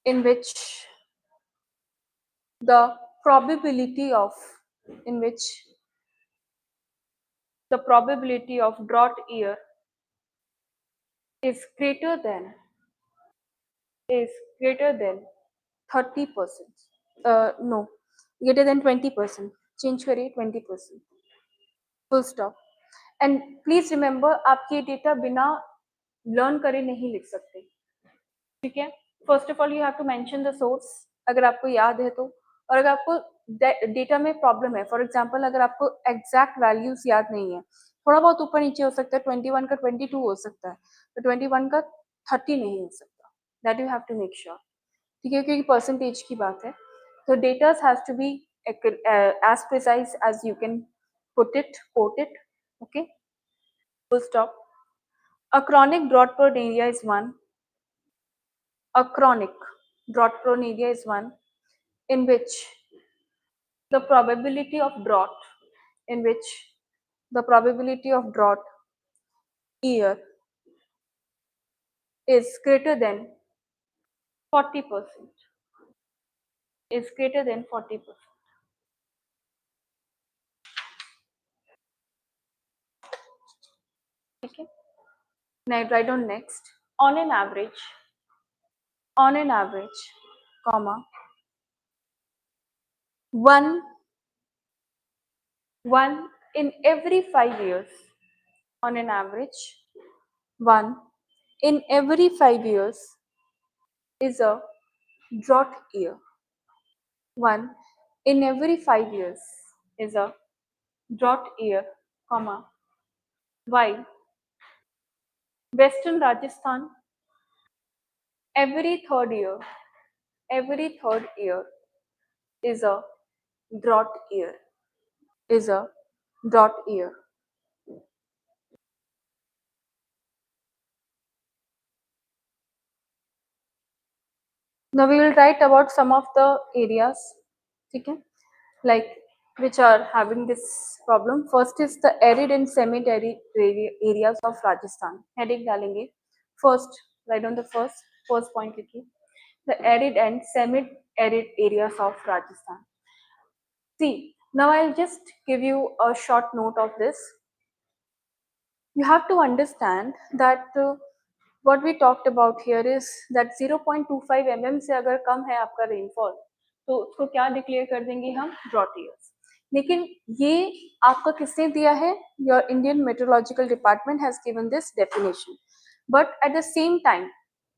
in which the probability of in which the probability of drought year is greater than is greater than 30%. No, greater than 20%. Change करिए 20%. Full stop. And please remember, आप ये data बिना learn करे नहीं लिख सकते. ठीक है. First of all you have to mention the source अगर आपको याद है तो, और अगर आपको डेटा में प्रॉब्लम है, फॉर एग्जांपल अगर आपको एग्जैक्ट वैल्यूज याद नहीं है, थोड़ा बहुत ऊपर नीचे हो सकता है, 21 का 22 हो सकता है, तो 21 का 30 नहीं हो सकता. That you have to make sure. ठीक है, क्योंकि परसेंटेज की बात है. तो data has to be as precise as you can quote it. Okay, full stop. A chronic drought prone area is one. A chronic drought prone area is one in which the probability of drought in which the probability of drought year is greater than 40%. Is greater than 40%. Okay. Now write down next. On an average, comma, one in every 5 years. On an average, one in every 5 years is a drought year. One in every 5 years is a drought year, comma, while Western Rajasthan every third year is a drought year, is a drought year. Now we will write about some of the areas, okay, like which are having this problem. First is the arid and semi-arid areas of Rajasthan. Heading डालेंगे. First, write on the first point लिखिए. The arid and semi-arid areas of Rajasthan. See, now I'll just give you a short note of this. You have to understand that what we talked about here is that 0.25 mm से अगर कम है आपका rainfall तो उसको क्या declare कर देंगे हम, ड्रॉट ईयर्स. लेकिन ये आपका किसने दिया है, your Indian Meteorological Department has given this definition, but at the same time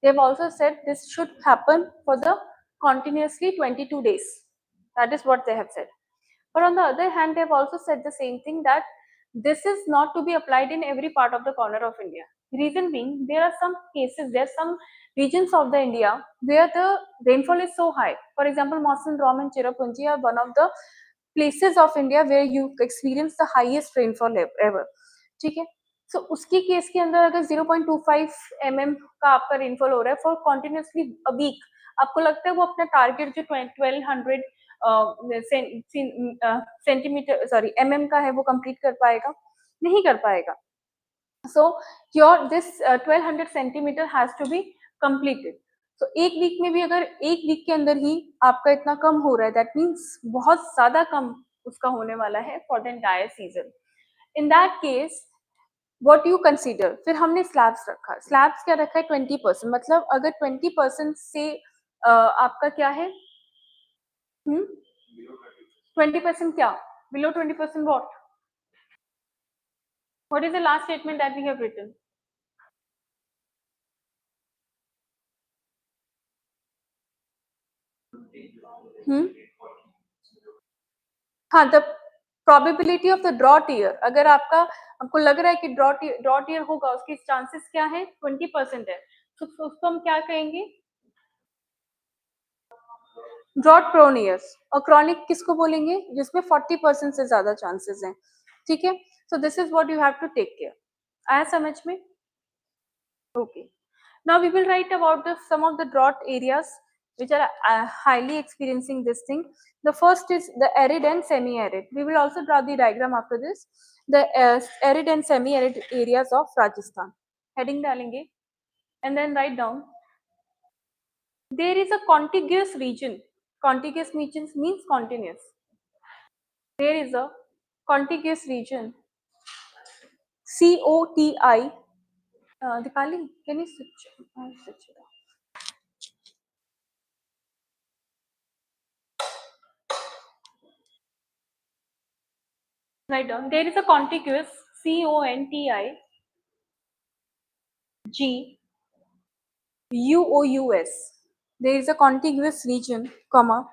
they have also said this should happen for the continuously 22 days. That is what they have said. But on the other hand, they have also said the same thing, that this is not to be applied in every part of the corner of India. Reason being, there are some cases, there are some regions of the India where the rainfall is so high. For example, Mawson Rom and Cherrapunji are one of the places of India where you experience the highest rainfall ever. ठीक है, सो उसकी case के अंदर अगर 0.25 mm का आपका rainfall हो रहा है फॉर कॉन्टिन्यूसली अ वीक, आपको लगता है वो अपना टारगेट जो 1200 सेंटीमीटर सॉरी का है वो कंप्लीट कर पाएगा? नहीं कर पाएगा। So this 1200 centimetre has to be completed. तो एक वीक में भी अगर एक वीक के अंदर ही आपका इतना कम हो रहा है, दैट मीन्स बहुत ज्यादा कम उसका होने वाला है for the entire season. In that case what you consider, फिर हमने स्लैब्स रखा, स्लैब्स क्या रखा है 20%, मतलब अगर 20% से आपका क्या है 20% क्या, below 20% what is the last statement that we have written? hmm? हाँ, the probability of the drought year, अगर आपको लग रहा है कि ड्रॉट ईयर होगा, उसके चांसेस क्या है 20% है, तो उसको हम क्या कहेंगे ड्रॉट प्रोन ईयर्स। और क्रॉनिक किसको बोलेंगे, जिसमें 40% से ज्यादा चांसेस हैं। ठीक है, so this is what you have to take care. आया समझ में? Okay, now we will write about some of the drought areas which are highly experiencing this thing. The first is the arid and semi-arid. We will also draw the diagram after this. The arid and semi-arid areas of Rajasthan. Heading डालेंगे and then write down. There is a contiguous region. Contiguous means continuous. There is a contiguous region. COTI. Dipali, can you switch? Switch it off. Write down. There is a contiguous CONTIGUOUS there is a contiguous region, comma,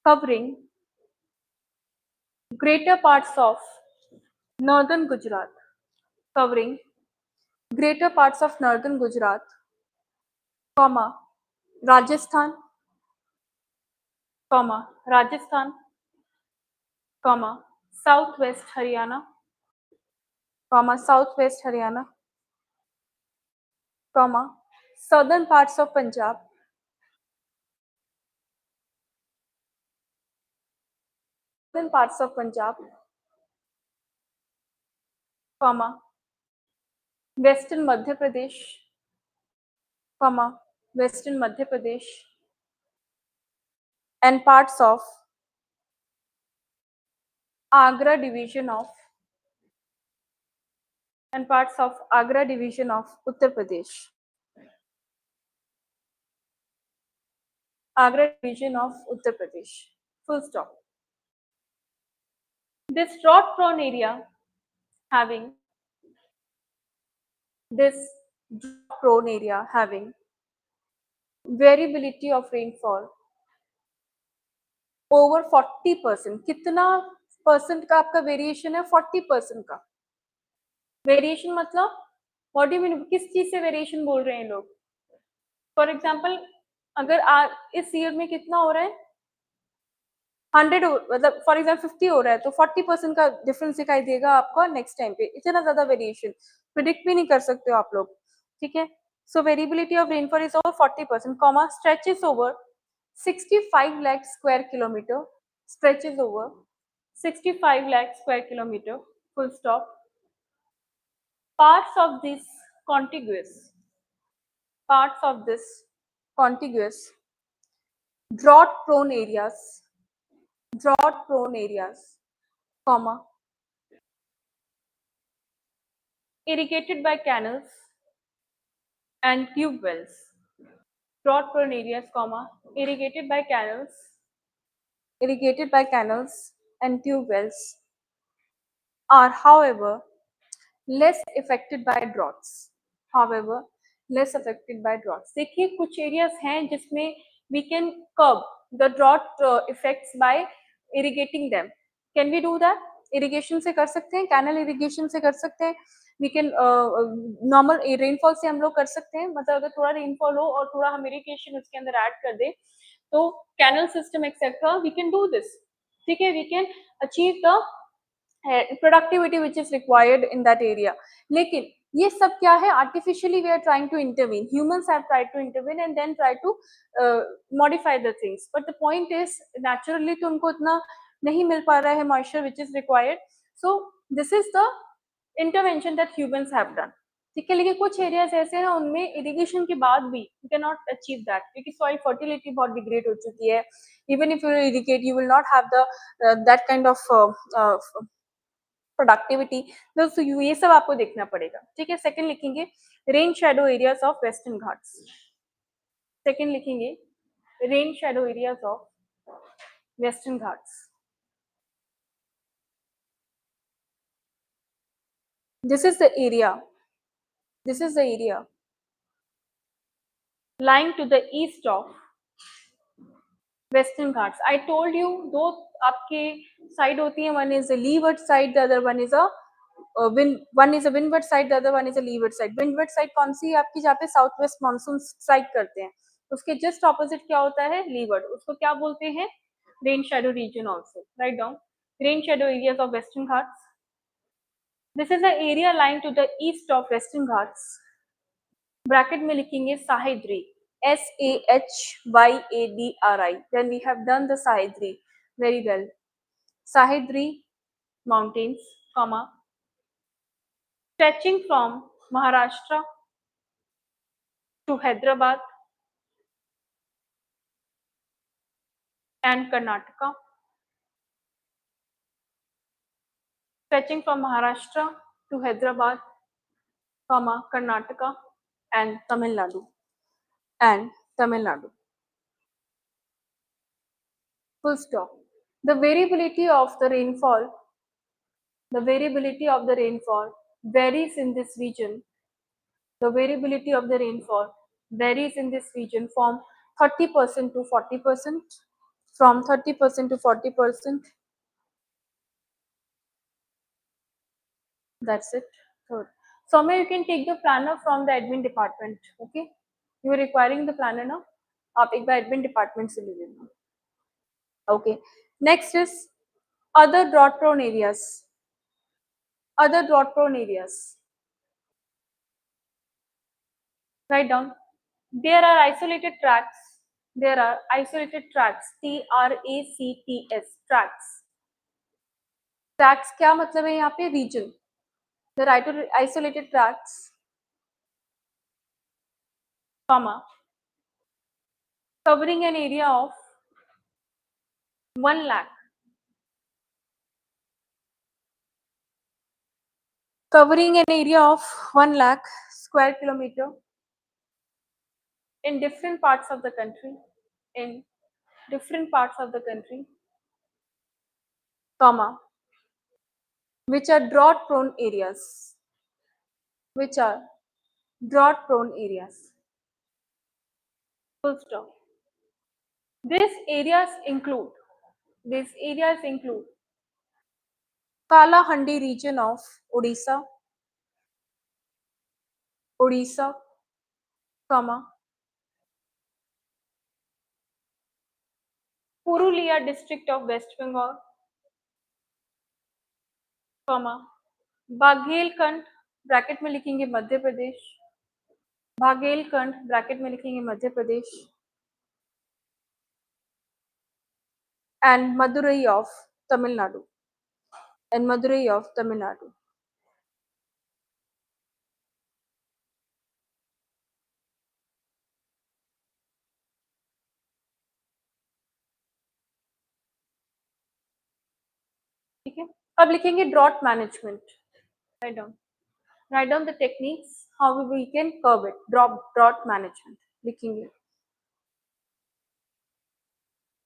covering greater parts of northern Gujarat, covering greater parts of northern Gujarat, comma, Rajasthan, comma, Rajasthan, comma, southwest Haryana, comma, southwest Haryana, comma, southern parts of Punjab, southern parts of Punjab, comma, western Madhya Pradesh, comma, western Madhya Pradesh, and parts of Agra division of Uttar Pradesh. Agra division of Uttar Pradesh. Full stop. This drought prone area having variability of rainfall over 40%. कितना percent का आपका variation है? 40% का variation. मतलब what do you mean, किस चीज से variation बोल रहे हैं लोग? फॉर एग्जाम्पल अगर इस ईयर में कितना हो रहा है 100 मतलब फॉर एग्जाम्पल 50 हो रहा है, तो 40% का डिफरेंस दिखाई देगा आपको नेक्स्ट टाइम पे। इतना ज्यादा वेरिएशन प्रिडिक्ट भी नहीं कर सकते हो आप लोग। ठीक है, so variability of rainfall is over 40%, comma, stretches over 65 lakh square kilometer, stretches over 65 lakh square kilometer, full stop. Parts of this contiguous drought prone areas, comma, irrigated by canals and tube wells. Drought prone areas, comma, irrigated by canals and tube wells are, however, less affected by droughts. देखिए कुछ areas हैं जिसमें we can curb the drought effects by irrigating them. Can we do that? Irrigation से कर सकते हैं, canal irrigation से कर सकते हैं, वी कैन नॉर्मल रेनफॉल से हम लोग कर सकते हैं। मतलब अगर थोड़ा रेनफॉल हो और थोड़ा हम इरिगेशन उसके अंदर ऐड कर दे तो canal system etcetera we can do this. ठीक है, we can achieve the productivity which is required in that area. लेकिन ये सब क्या है, artificially we are trying to intervene, humans have tried to intervene and then try to modify the things, but the point is naturally तो उनको इतना नहीं मिल पा रहा है moisture which is required, so this is the intervention that humans have done. ठीक है, लेकिन कुछ एरियाज ऐसे हैं उनमें इरिगेशन के बाद भी you can not achieve that, क्योंकि सॉइल फर्टिलिटी बहुत डिग्रेड हो चुकी है। Even if you irrigate you will not have the that kind of productivity, तो ये सब आपको देखना पड़ेगा। ठीक है, सेकंड लिखेंगे rain shadow areas of Western Ghats. Second लिखेंगे rain shadow areas of Western Ghats. This is the area, this is the area lying to the east of Western Ghats. I told you दो आपके साइड होती है, one is a leeward side, the other one is a one is a windward side, the other one is a leeward side. Windward side कौन सी है आपकी, जहाँ पे साउथ वेस्ट मानसून स्ट्राइक करते हैं, उसके जस्ट ऑपोजिट क्या होता है, लीवर्ड। उसको क्या बोलते हैं, rain shadow region also. Write down rain shadow areas of Western Ghats. This is the area lying to the east of Western Ghats. Bracket में लिखेंगे साहिद्री, SAHYADRI, then we have done the Sahidri very well. Sahidri mountains, comma, stretching from Maharashtra to Hyderabad and Karnataka, stretching from Maharashtra to Hyderabad, comma, Karnataka and Tamil Nadu, and Tamil Nadu. Full stop. The variability of the rainfall, the variability of the rainfall varies in this region. The variability of the rainfall varies in this region from 30% to 40%, from 30% to 40%. That's it. Third. Somewhere you can take the planner from the admin department. Okay, you are requiring the planner now. आप एक बार admin department से ले लेना. Okay. Next is other drought prone areas. Other drought prone areas. Write down. There are isolated tracts. There are isolated tracts. TRACTS. Tracts. Tracts क्या मतलब है यहाँ पे, reason. The isolated tracts, comma, covering an area of 1 lakh, covering an area of 1 lakh square kilometer in different parts of the country, in different parts of the country, comma, which are drought prone areas, which are drought prone areas. Full stop. These areas include, these areas include Kalahandi region of Odisha, Odisha, comma, Purulia district of West Bengal, comma, Baghelkhand bracket में लिखेंगे Madhya Pradesh, Baghelkhand bracket में लिखेंगे Madhya Pradesh, and Madurai of Tamil Nadu, and Madurai of Tamil Nadu. ठीक है, अब लिखेंगे drought management. Right down, right down the techniques how we can curb it. Drought management लिखेंगे,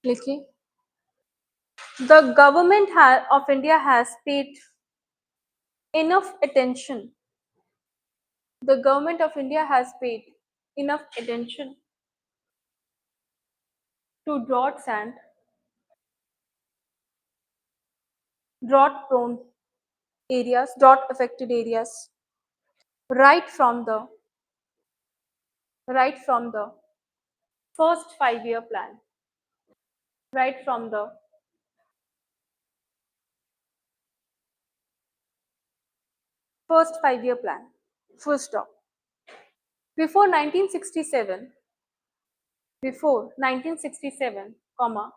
लिखिए, the government of India has paid enough attention, the government of India has paid enough attention to droughts and drought prone areas, drought affected areas, right from the, right from the first 5-year plan, right from the first 5-year plan. full stop. Before 1967, before 1967, comma,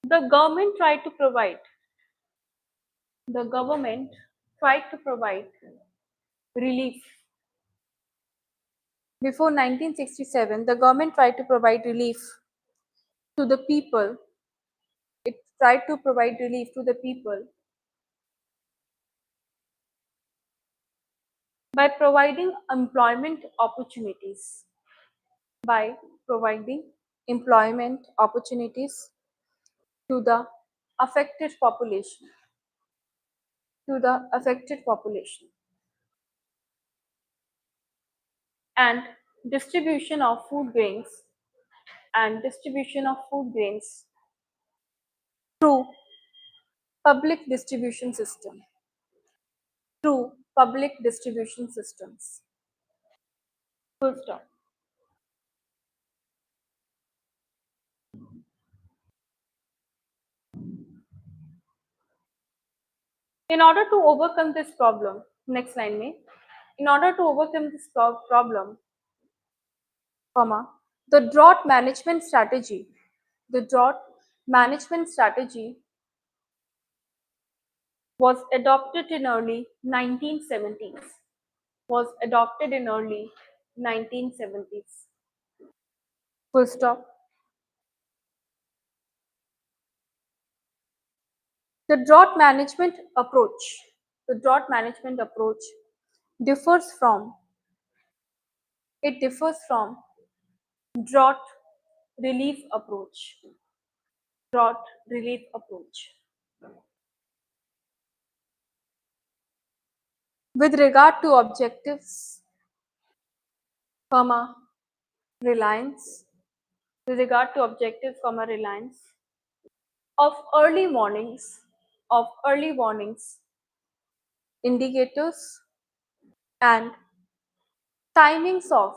the government tried to provide, the government tried to provide relief. Before 1967, the government tried to provide relief to the people. It tried to provide relief to the people by providing employment opportunities. By providing employment opportunities to the affected population. To the affected population. And distribution of food grains and distribution of food grains through public distribution system. Through public distribution systems. Full stop. In order to overcome this problem, next line में, in order to overcome this problem, comma, the drought management strategy, the drought management strategy was adopted in early 1970s. Was adopted in early 1970s. Full stop. The drought management approach, the drought management approach differs from, it differs from drought relief approach. Drought relief approach. With regard to objectives, comma, reliance, with regard to objectives, comma, reliance of early warnings, of early warnings, indicators and timings of,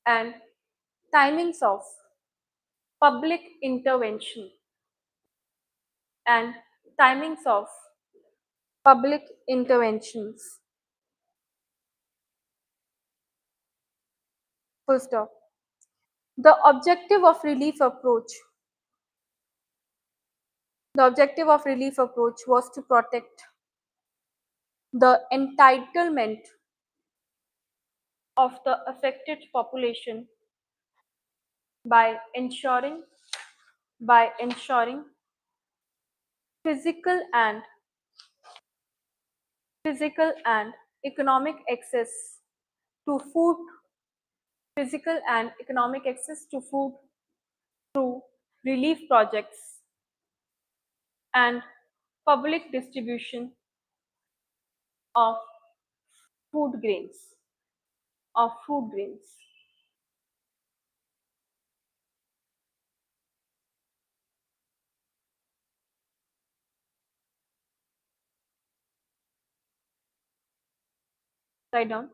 and timings of public intervention and timings of public interventions. Full stop. The objective of relief approach, the objective of relief approach was to protect the entitlement of the affected population by ensuring physical and physical and economic access to food, physical and economic access to food through relief projects and public distribution of food grains, of food grains. Write down.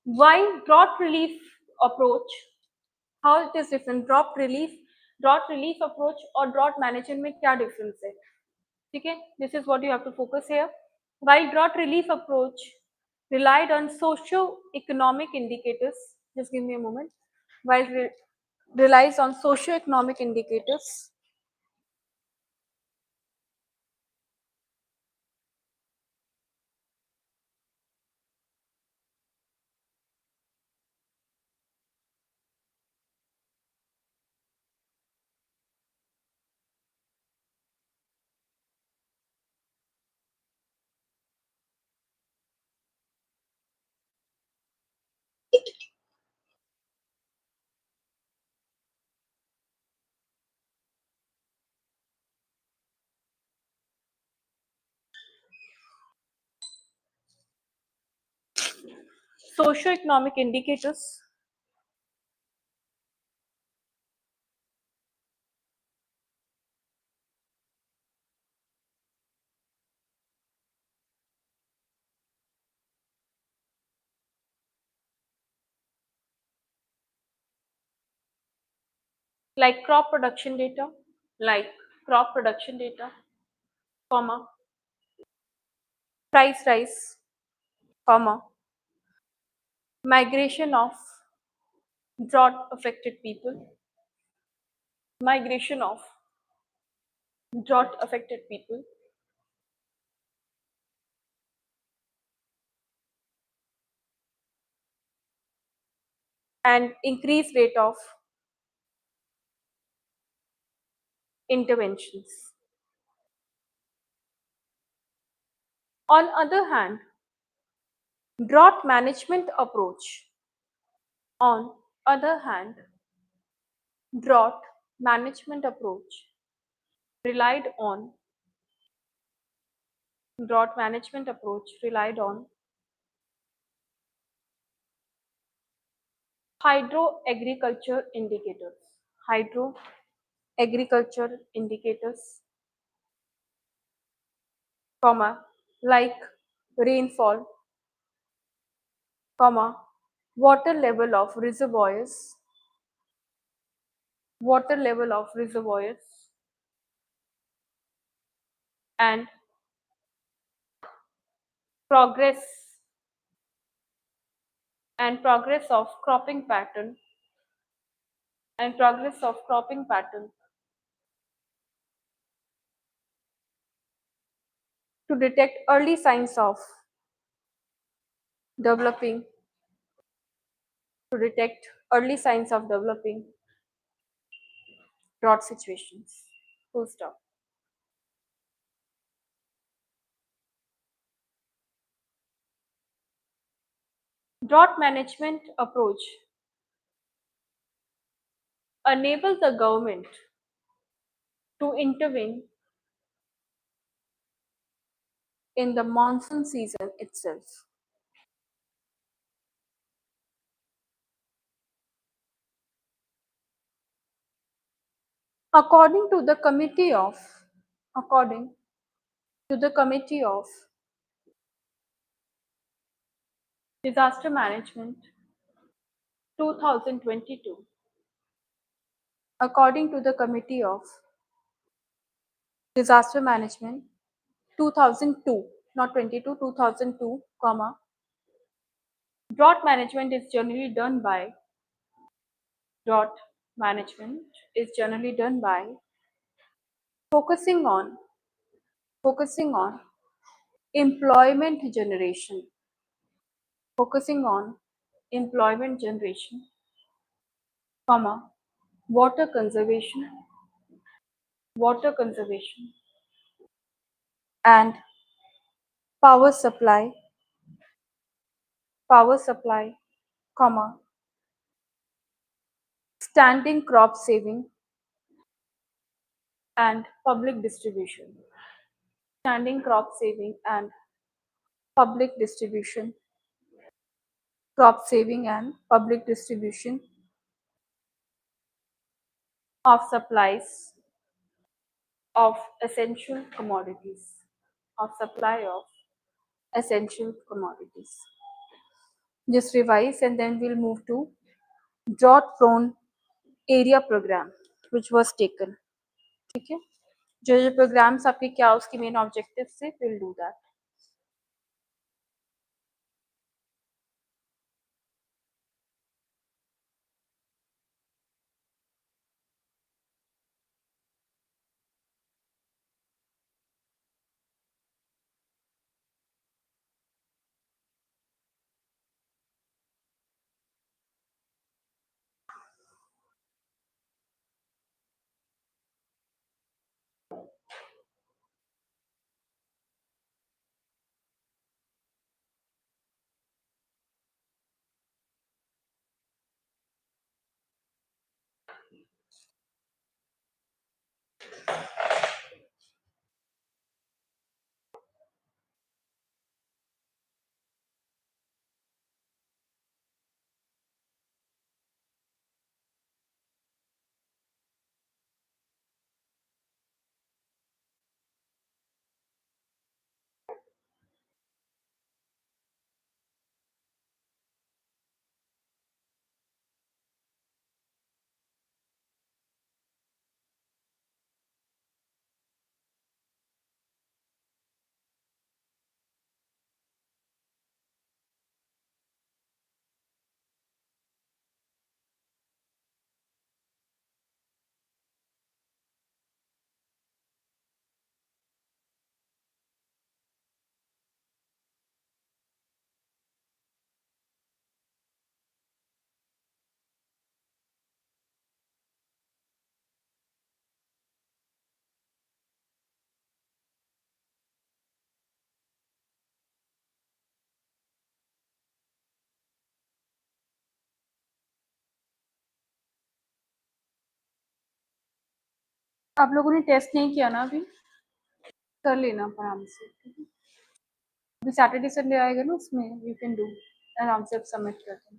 Why drought relief approach? How it is different? Drought relief approach और drought management में क्या difference है? ठीक है? This is what you have to focus here. While drought relief approach relied on socio-economic indicators, just give me a moment. While relies on socio-economic indicators, socio-economic indicators like crop production data, like crop production data, comma, price rise, comma, migration of drought affected people, migration of drought affected people, and increased rate of interventions. On other hand, drought management approach. On other hand, drought management approach relied on drought management approach relied on hydro agriculture indicators, hydro agriculture indicators, comma, like rainfall, comma, water level of reservoirs, water level of reservoirs, and progress progress of cropping pattern progress of cropping pattern to detect early signs of developing developing drought situations. Full stop. Drought management approach enable the government to intervene in the monsoon season itself. According to the according to the Committee of Disaster Management 2022, according to the Committee of Disaster Management 2002, not 22, 2002, comma, drought management is generally done by drought management is generally done by focusing on focusing on employment generation, focusing on employment generation, comma, water conservation, water conservation, and power supply, power supply, comma, standing crop saving and public distribution, standing crop saving and public distribution, crop saving and public distribution of supplies of essential commodities, of supply of essential commodities. Just revise and then we'll move to drought prone area program which was taken. ठीक है, जो programmes आपके क्या उसकी main objective से will do that. आप लोगों ने टेस्ट नहीं किया ना अभी? कर लेना आराम से, ठीक है? अभी सैटरडे संडे आएगा ना, उसमें यू कैन डू आराम से, सबमिट कर देना।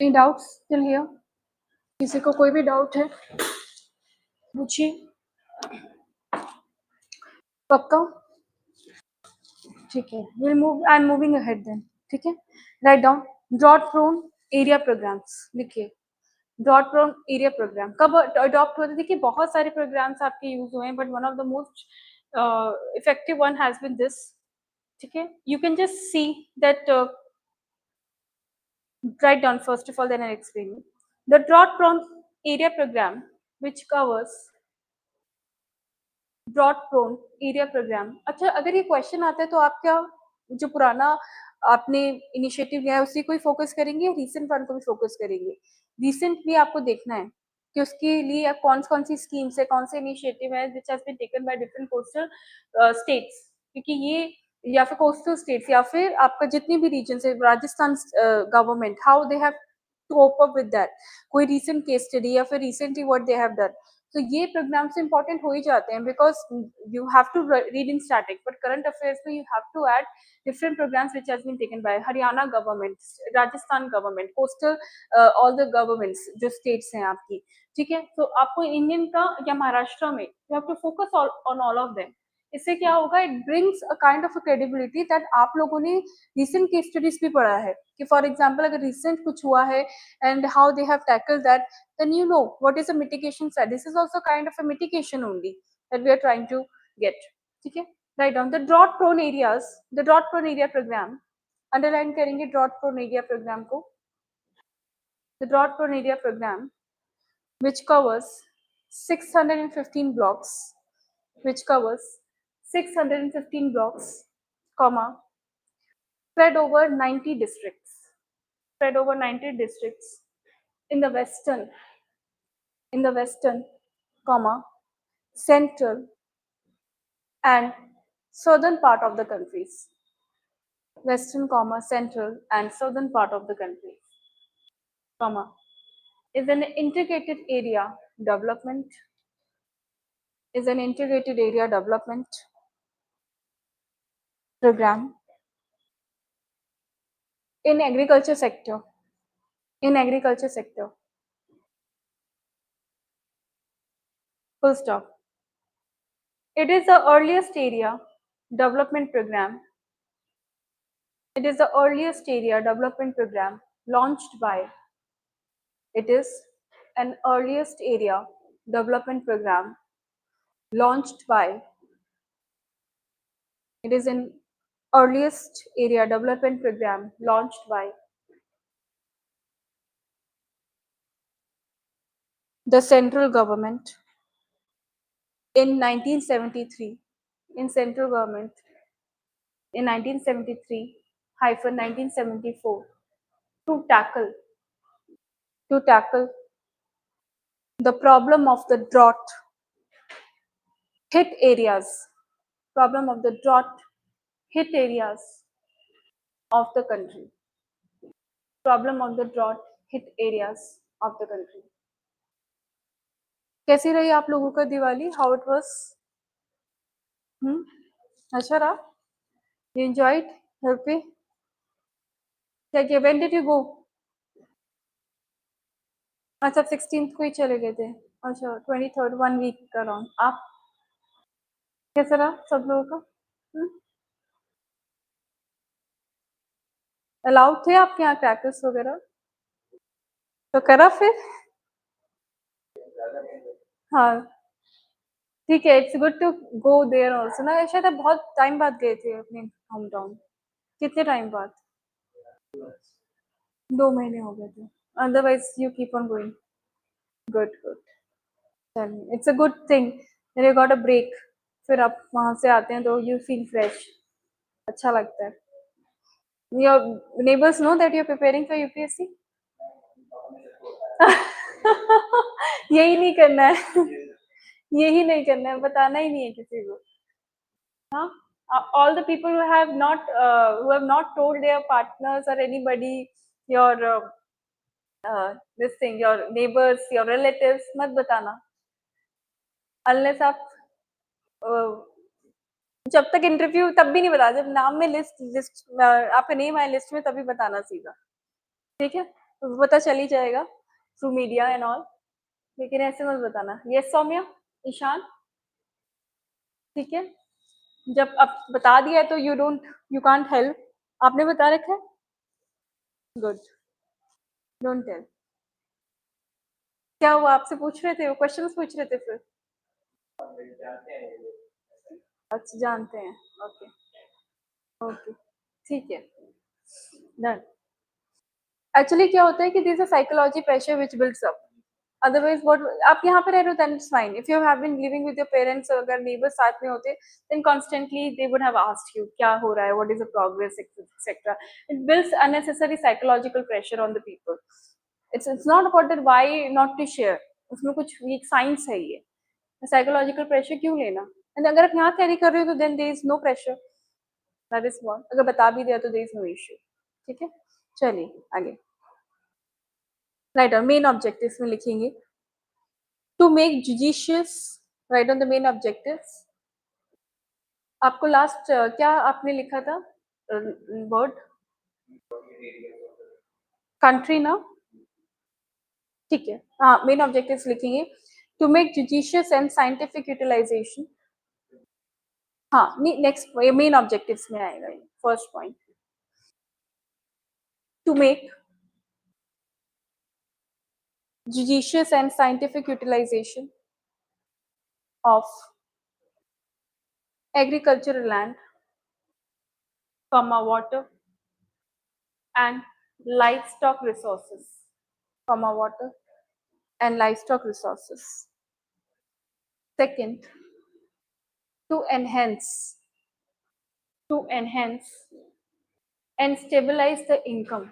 Any doubts till here? किसी को कोई भी डाउट है पूछिए। पक्का? ठीक है, will move, I am moving ahead then. ठीक है, write down drought prone area programmes, लिखिए ड्रॉट प्रोन एरिया प्रोग्राम कब अडॉप्ट होते हैं? देखिए बहुत सारे प्रोग्राम्स आपके यूज हुए हैं, but one of the most effective one has been this. ठीक है, you can just see that, write down first of all, then I'll explain you. The drought prone area program, which covers drought prone area programme. अच्छा, अगर ये question आता है तो आप क्या जो पुराना आपने इनिशिएटिव लिया है उसी को ही फोकस करेंगे या रिसेंट वन को भी फोकस करेंगे? रिसेंट भी आपको देखना है कि उसके लिए कौन सी स्कीम्स है, कौन से इनिशिएटिव है which has been taken by different coastal states, क्योंकि ये या फिर कोस्टल स्टेट्स या फिर आपका जितनी भी रीजन है, Rajasthan government, how they have to cope up with that, कोई रिसेंट केस स्टडी या फिर recently what they have done. तो ये प्रोग्राम्स इंपॉर्टेंट हो ही जाते हैं because you have to read in static, but current affairs में you have to add different programs which has been taken by Haryana government, Rajasthan government, coastal all the governments जो states हैं आपकी। ठीक है, तो आपको इंडियन का या महाराष्ट्र में you have to focus on all of them. इससे क्या होगा, it brings a kind of a credibility that आप लोगों ने रिसेंट केस स्टडीज भी पढ़ा है कि फॉर एग्जाम्पल अगर रिसेंट कुछ हुआ है and how they have tackle that, then you know what is a mitigation side. This is also kind of a mitigation only that we are trying to get. ठीक है, write down the drought prone areas, the drought prone area program, underline करेंगे drought prone area program को। The drought prone area program which covers 615 blocks, which covers 615 blocks, comma, spread over 90 districts, spread over 90 districts in the western, in the western, comma, central and southern part of the countries, western, comma, central and southern part of the country, comma, is an integrated area development, is an integrated area development program in agriculture sector, in agriculture sector, full stop. It is the earliest area development program, it is the earliest area development program launched by, it is an earliest area development program launched by, it is an earliest area development program launched by the central government in 1973, in central government in 1973 hyphen 1974 to tackle the problem of the drought hit areas, problem of the drought hit areas of the country, problem of the drought hit areas of the country. कैसी रही आप लोगों का Diwali? How it was? अच्छा रहा? You enjoyed? Happy? क्या किया? When did you go? अच्छा, 16th को ही चले गए थे। अच्छा, 23rd, 1 वीक का अराउंड। आप? कैसा रहा सब लोगों का? अलाउड थे आपके यहाँ क्रैकर्स वगैरह? तो करा फिर? हाँ, ठीक है, it's good to go there also ना। शायद आप बहुत टाइम बाद गए थे अपने होम टाउन। कितने टाइम बाद? 2 महीने हो गए थे। Otherwise you keep on going. Good, good. चलिए, it's a good thing that you got a break. फिर आप वहाँ से आते हैं तो यू फील फ्रेश, अच्छा लगता है। Your neighbours know that you are preparing for UPSC? यही नहीं करना है। यही नहीं करना है, बताना ही नहीं है किसी को। हाँ, all the people who have not told their partners or anybody, your this thing, your neighbors, your relatives, मत बताना। unless आप जब तक इंटरव्यू तब भी नहीं बता, जब नाम में लिस्ट लिस्ट आपका नेम आए लिस्ट में तभी बताना सीधा, ठीक है? तो पता चल ही जाएगा थ्रू मीडिया एंड ऑल, लेकिन ऐसे मत बताना। यस सौम्या, ईशान, ठीक है? जब अब बता दिया है तो यू कांट हेल्प। आपने बता रखा है? Good, don't tell. क्या हुआ, आपसे पूछ रहे थे, वो क्वेश्चंस पूछ रहे थे फिर? अच्छा, जानते हैं, ओके, ओके, ठीक है, डन। एक्चुअली क्या होता है कि this a psychology pressure which builds up. Otherwise what, आप यहाँ पे रह रहे हो then it's fine. If you have been living with your parents, अगर नेबर्स साथ में होते then constantly they would have asked you क्या हो रहा है, what is the progress, etcetera. It builds unnecessary psychological pressure on the people. It's not about that why not to share, उसमें कुछ एक साइंस है ये। साइकोलॉजिकल प्रेशर क्यों लेना? एंड अगर आप यहाँ कैरी कर रहे हो तो then there is no pressure, that is what. अगर बता भी दिया तो देयर इज नो इश्यू, ठीक है? चलिए आगे। राइट, और मेन ऑब्जेक्टिव्स में लिखेंगे to make judicious, write on the main objectives. आपको लास्ट क्या आपने लिखा था वर्ड? कंट्री ना, ठीक है। हाँ, मेन ऑब्जेक्टिव्स लिखेंगे to make judicious and scientific utilisation. हाँ, नेक्स्ट मेन ऑब्जेक्टिव्स में आएगा ये first point. To make judicious and scientific utilization of agricultural land, water and livestock resources, water and livestock resources. Second, to enhance, to enhance and stabilize the income.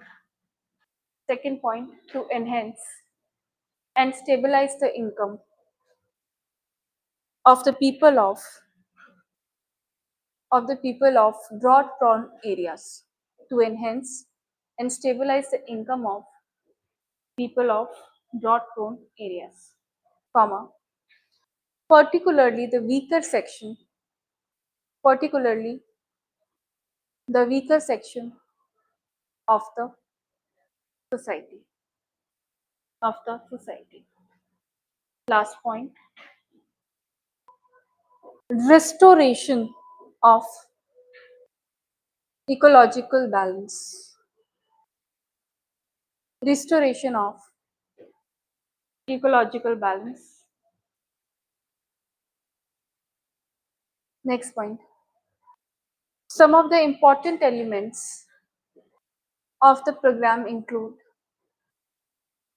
Second point, to enhance and stabilize the income of the people of drought prone areas. To enhance and stabilize the income of people of drought prone areas, comma, particularly particularly the weaker section of the society, Last point, restoration of ecological balance, restoration of ecological balance. Next point, some of the important elements of the program include,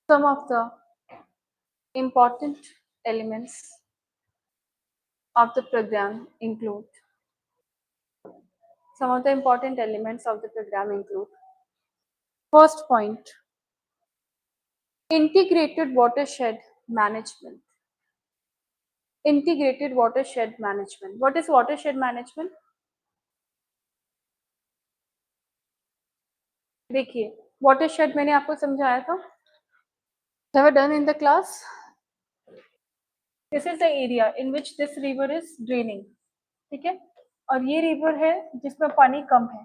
some of the important elements of the program include, some of the important elements of the program include, first point, integrated watershed management. Integrated watershed management. What is watershed management? देखिए, watershed मैंने आपको समझाया था, have done in the class. This is the area in which this river is draining, ठीक है? और ये river है जिसमें पानी कम है,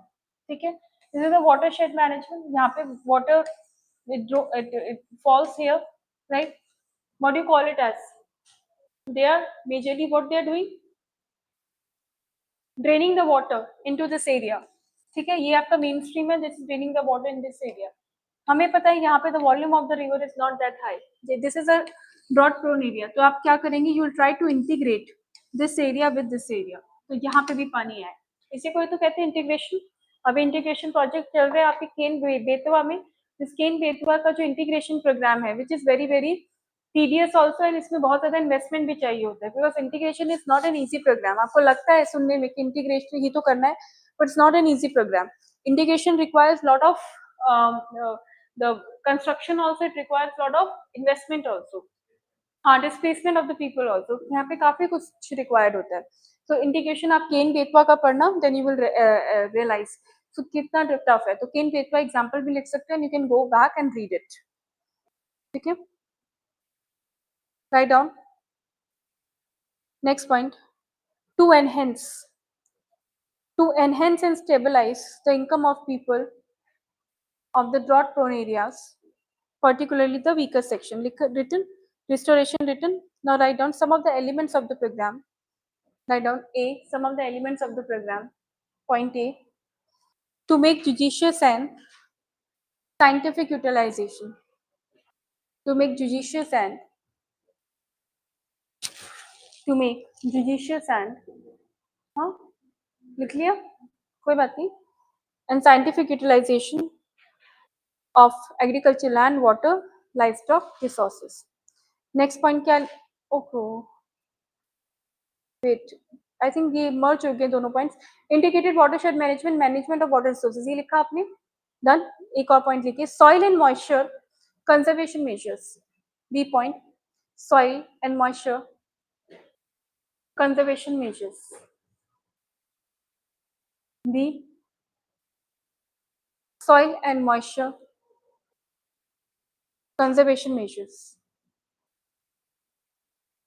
ठीक है? This is the watershed management. यहाँ पे water it falls here, right? What do you call it as? They are majorly what they are doing? Draining the water into this area, ठीक है, ये आपका मेन स्ट्रीम है, this is draining the water in this area. हमें पता है यहाँ पे the volume of the river is not that high, this is a drought prone area, तो आप क्या करेंगे, you will try to integrate this area with this area, तो यहाँ पे भी पानी आए, इसी को तो कहते हैं इंटीग्रेशन। अभी इंटीग्रेशन प्रोजेक्ट चल रहे हैं आपके केन बेतवा में, इस केन बेतवा का जो इंटीग्रेशन प्रोग्राम है which is very very tedious also, and इसमें बहुत ज्यादा इन्वेस्टमेंट भी चाहिए होता है, because integration is not an easy programme. आपको लगता है सुनने में कि इंटीग्रेशन ही तो करना है, but it's not an easy programme. Integration requires lot of the construction also, it requires lot of investment also, हाँ displacement of the people also, यहाँ पे काफी कुछ required होता है। so integration आप केन बेतवा का पढ़ना, then you will realize so कितना tough है। तो केन बेतवा example भी लिख सकते हैं, you can go back and read it, ठीक है, write down। next point, to enhance and stabilize the income of people of the drought prone areas, particularly the weaker section. Written, restoration written. Now write down some of the elements of the program. Write down A, some of the elements of the program. Point A, to make judicious and scientific utilization. To make judicious and हाँ लिख लिया, कोई बात नहीं, and scientific utilization of agricultural land, water, livestock resources. Next point क्या, ओहो wait, I think ये मर्ज हो गए दोनों points. Integrated watershed management, management of water resources, ये लिखा आपने, डन। एक और पॉइंट लिखिए, soil and moisture conservation measures, B point, soil and moisture conservation measures, B soil and moisture conservation measures.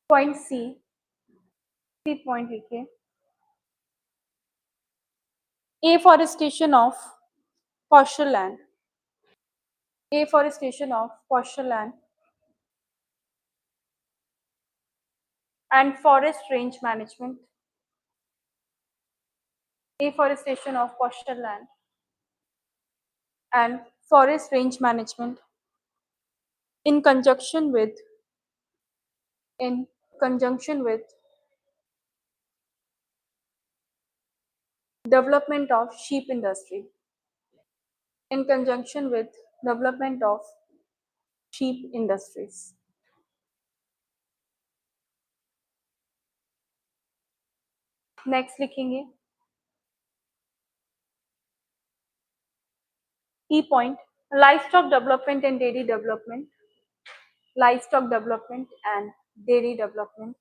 Point C point लिखिए, afforestation of pastoral land, afforestation of pastoral land and forest range management, afforestation of pastoral land and forest range management in conjunction with development of sheep industry, in conjunction with development of sheep industries। Next लिखेंगे E point, livestock development and dairy development, livestock development and dairy development।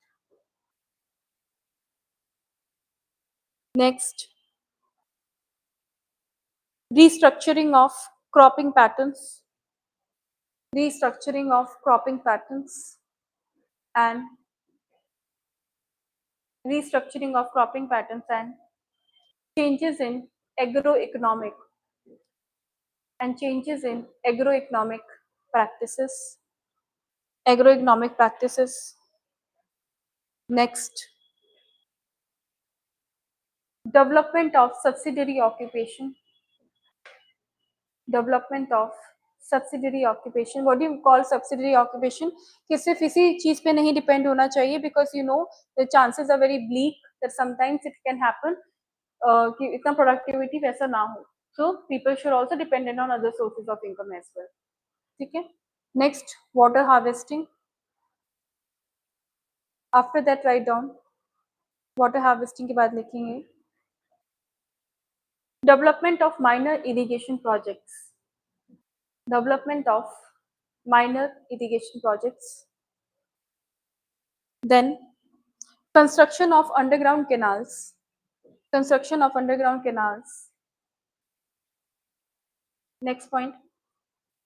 next, restructuring of cropping patterns, restructuring of cropping patterns and restructuring of cropping patterns and changes in agroeconomic practices, agroeconomic practices। next, development of subsidiary occupation, development of subsidiary occupation। what do you call subsidiary occupation, कि सिर्फ इसी चीज पे नहीं depend होना चाहिए, because you know the chances are very bleak that sometimes it can happen कि इतना प्रोडक्टिविटी वैसा ना हो, so people should also dependent on other sources of income as well, ठीक है। next, water harvesting, after that write down, water harvesting के बाद लिखेंगे development of minor irrigation projects, development of minor irrigation projects, then construction of underground canals, construction of underground canals। next point,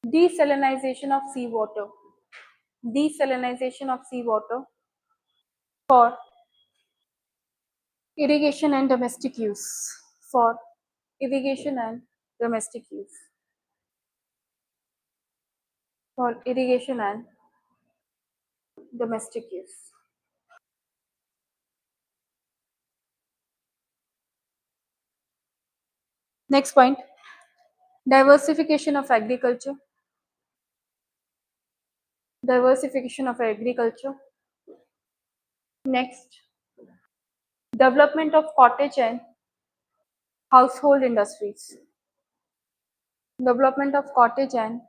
desalinization of seawater, desalinization of seawater for irrigation and domestic use, for irrigation and domestic use, for irrigation and domestic use। Next point, diversification of agriculture. Diversification of agriculture. Next, development of cottage and household industries. Development of cottage and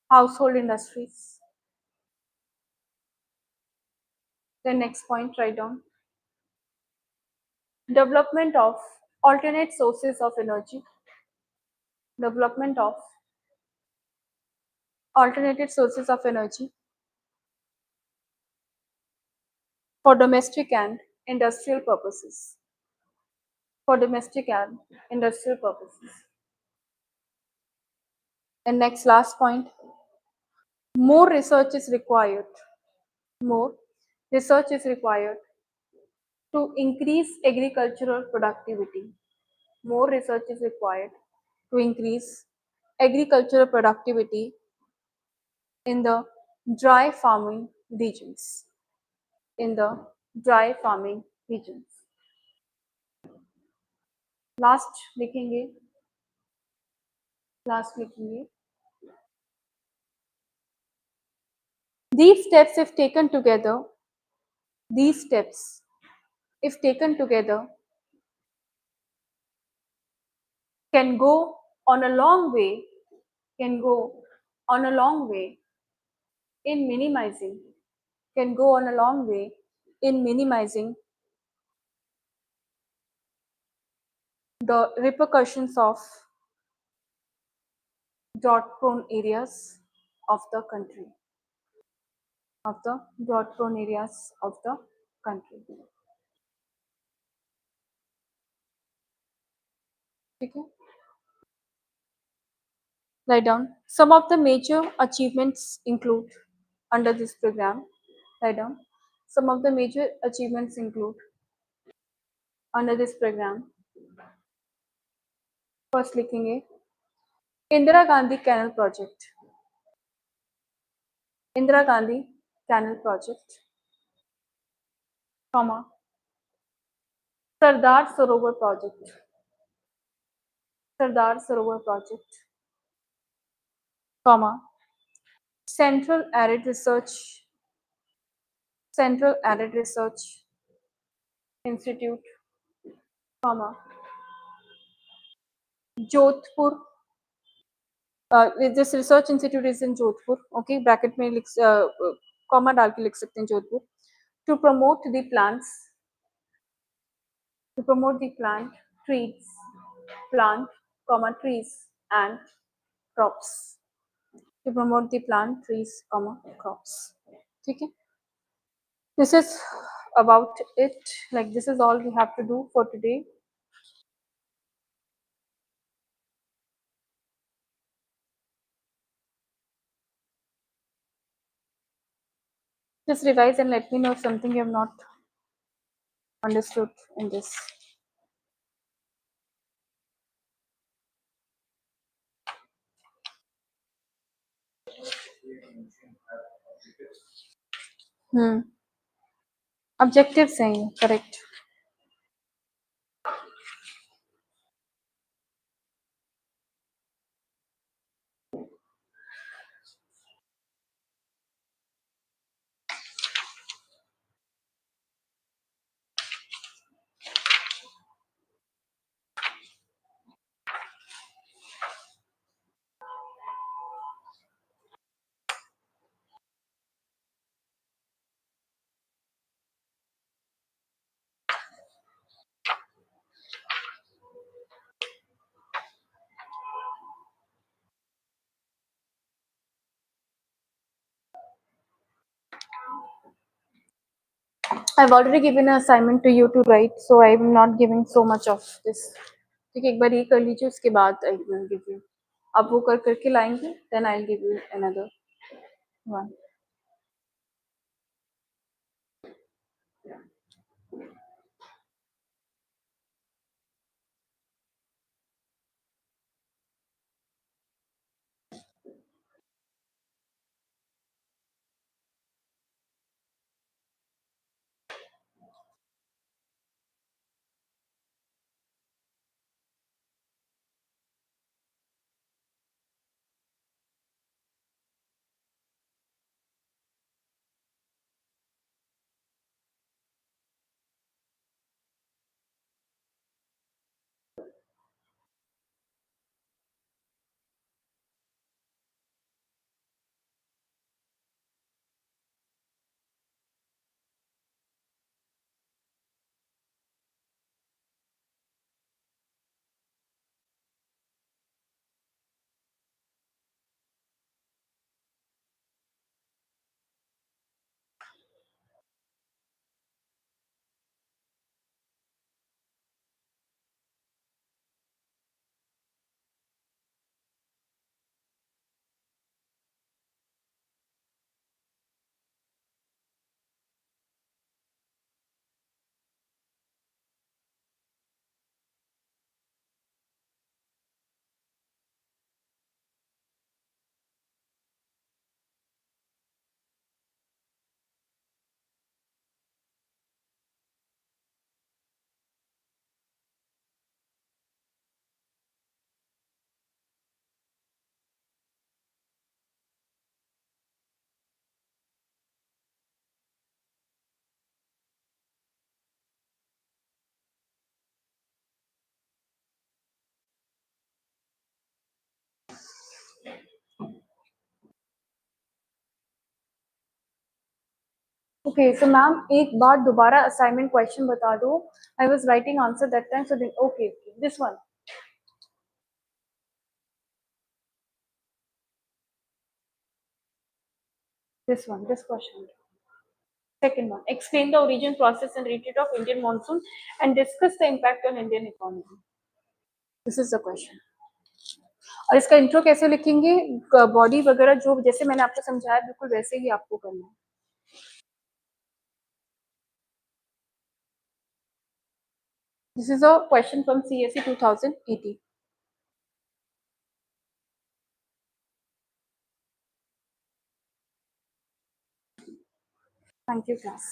household industries. The next point, write down. Development of alternate sources of energy. Development of alternative sources of energy for domestic and industrial purposes. For domestic and industrial purposes. And next, last point, more research is required. More research is required to increase agricultural productivity. More research is required to increase agricultural productivity in the dry farming regions. In the dry farming regions. Last लिखेंगे last लिखेंगे these steps if taken together these steps if taken together can go on a long way can go on a long way in minimizing can go on a long way in minimizing the repercussions of drought prone areas of the country of the drought prone areas of the country. ठीक है. Write down some of the major achievements include under this program. Write down some of the major achievements include under this program. First लिखेंगे Indira Gandhi canal project. Indira Gandhi canal project, comma Sardar Sarovar project. Sardar Sarovar project, comma central arid research institute, comma Jodhpur. This research institute is in Jodhpur. Okay, bracket में लिख comma डाल के लिख सकते हैं Jodhpur. To promote the plants, to promote the trees, and crops. To promote the plant, trees, crops. ठीक है. This is about it. Like this is all we have to do for today. Just revise and let me know if something you have not understood in this. Objective saying correct. I've already given an assignment to you to write, so I'm not giving so much of this. ठीक है, एक बार ये कर लीजिए, उसके बाद I will give you. आप वो कर करके लाएंगे, then I'll give you another one. Okay, so ma'am एक बार दोबारा असाइनमेंट क्वेश्चन बता दो. I was writing answer that time, so okay, this one. This question. Second one, explain the origin, process, and retreat of Indian monsoon, and discuss the impact on Indian economy. This is the question. और इसका intro कैसे लिखेंगे? Body वगैरह जो जैसे मैंने आपको समझाया बिल्कुल वैसे ही आपको करना है. This is a question from CSE 2018. Thank you, class.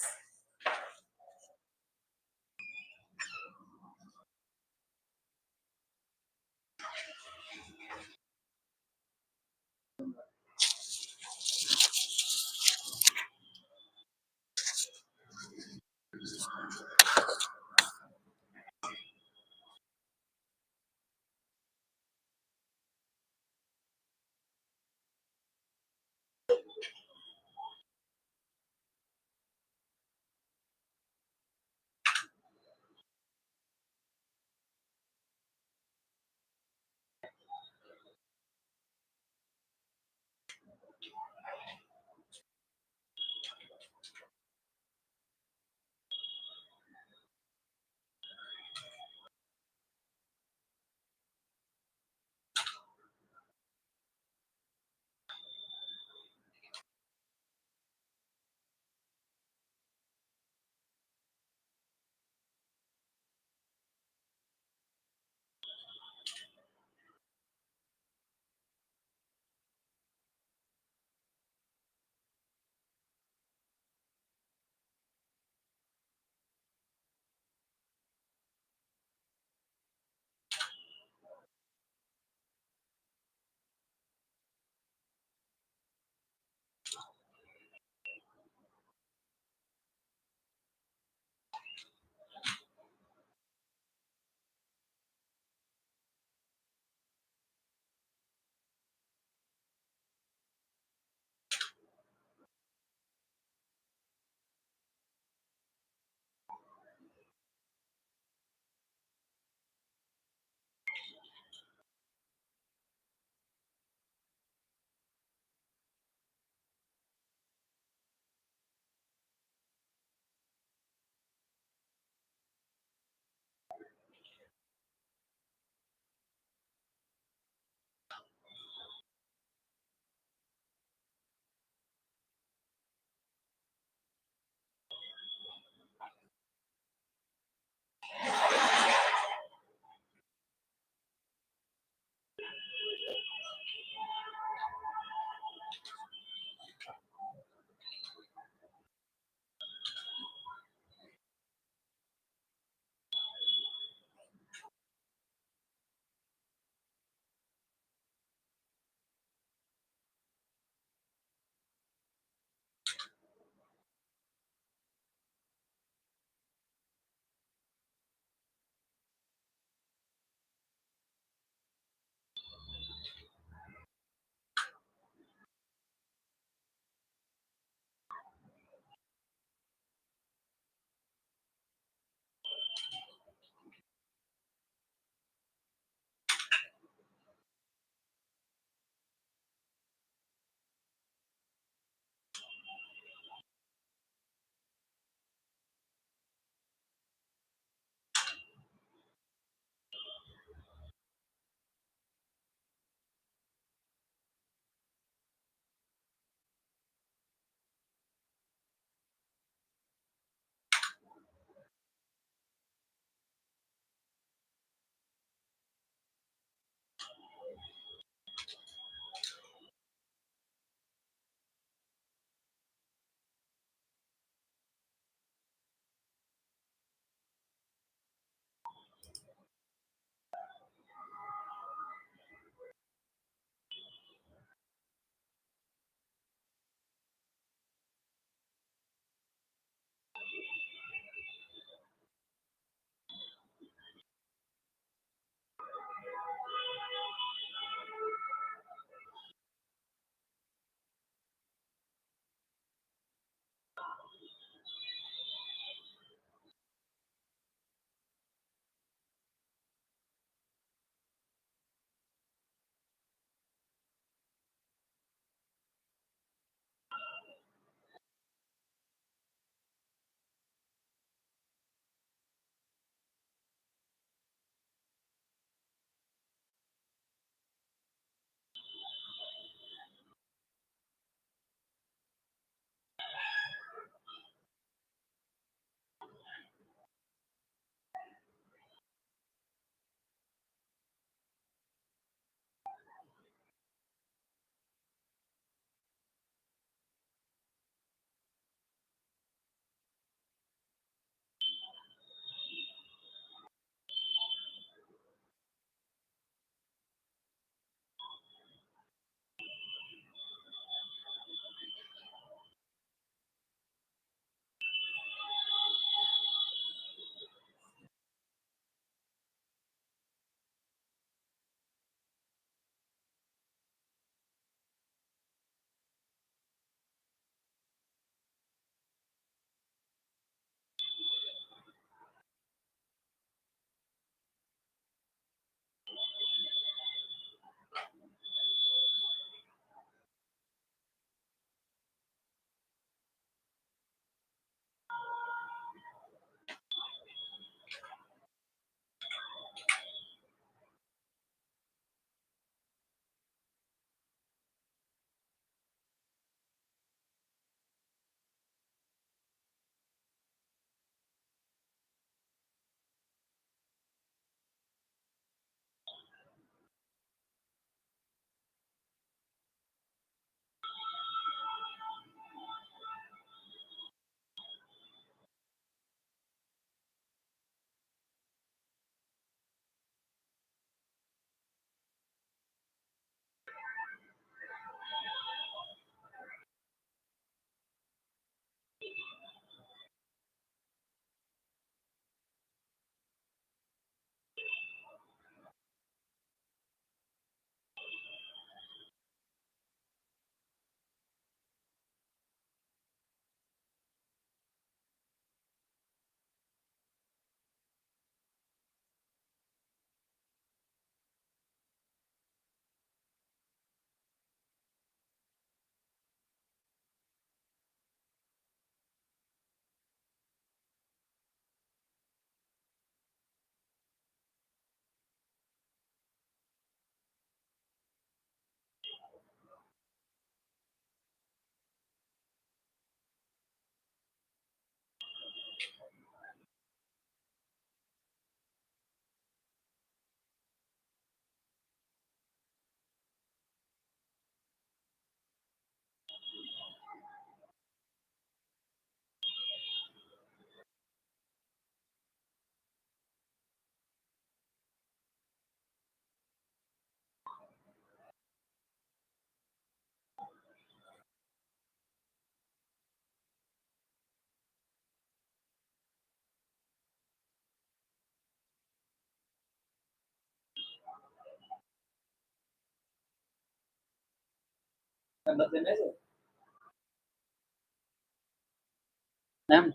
Ma'am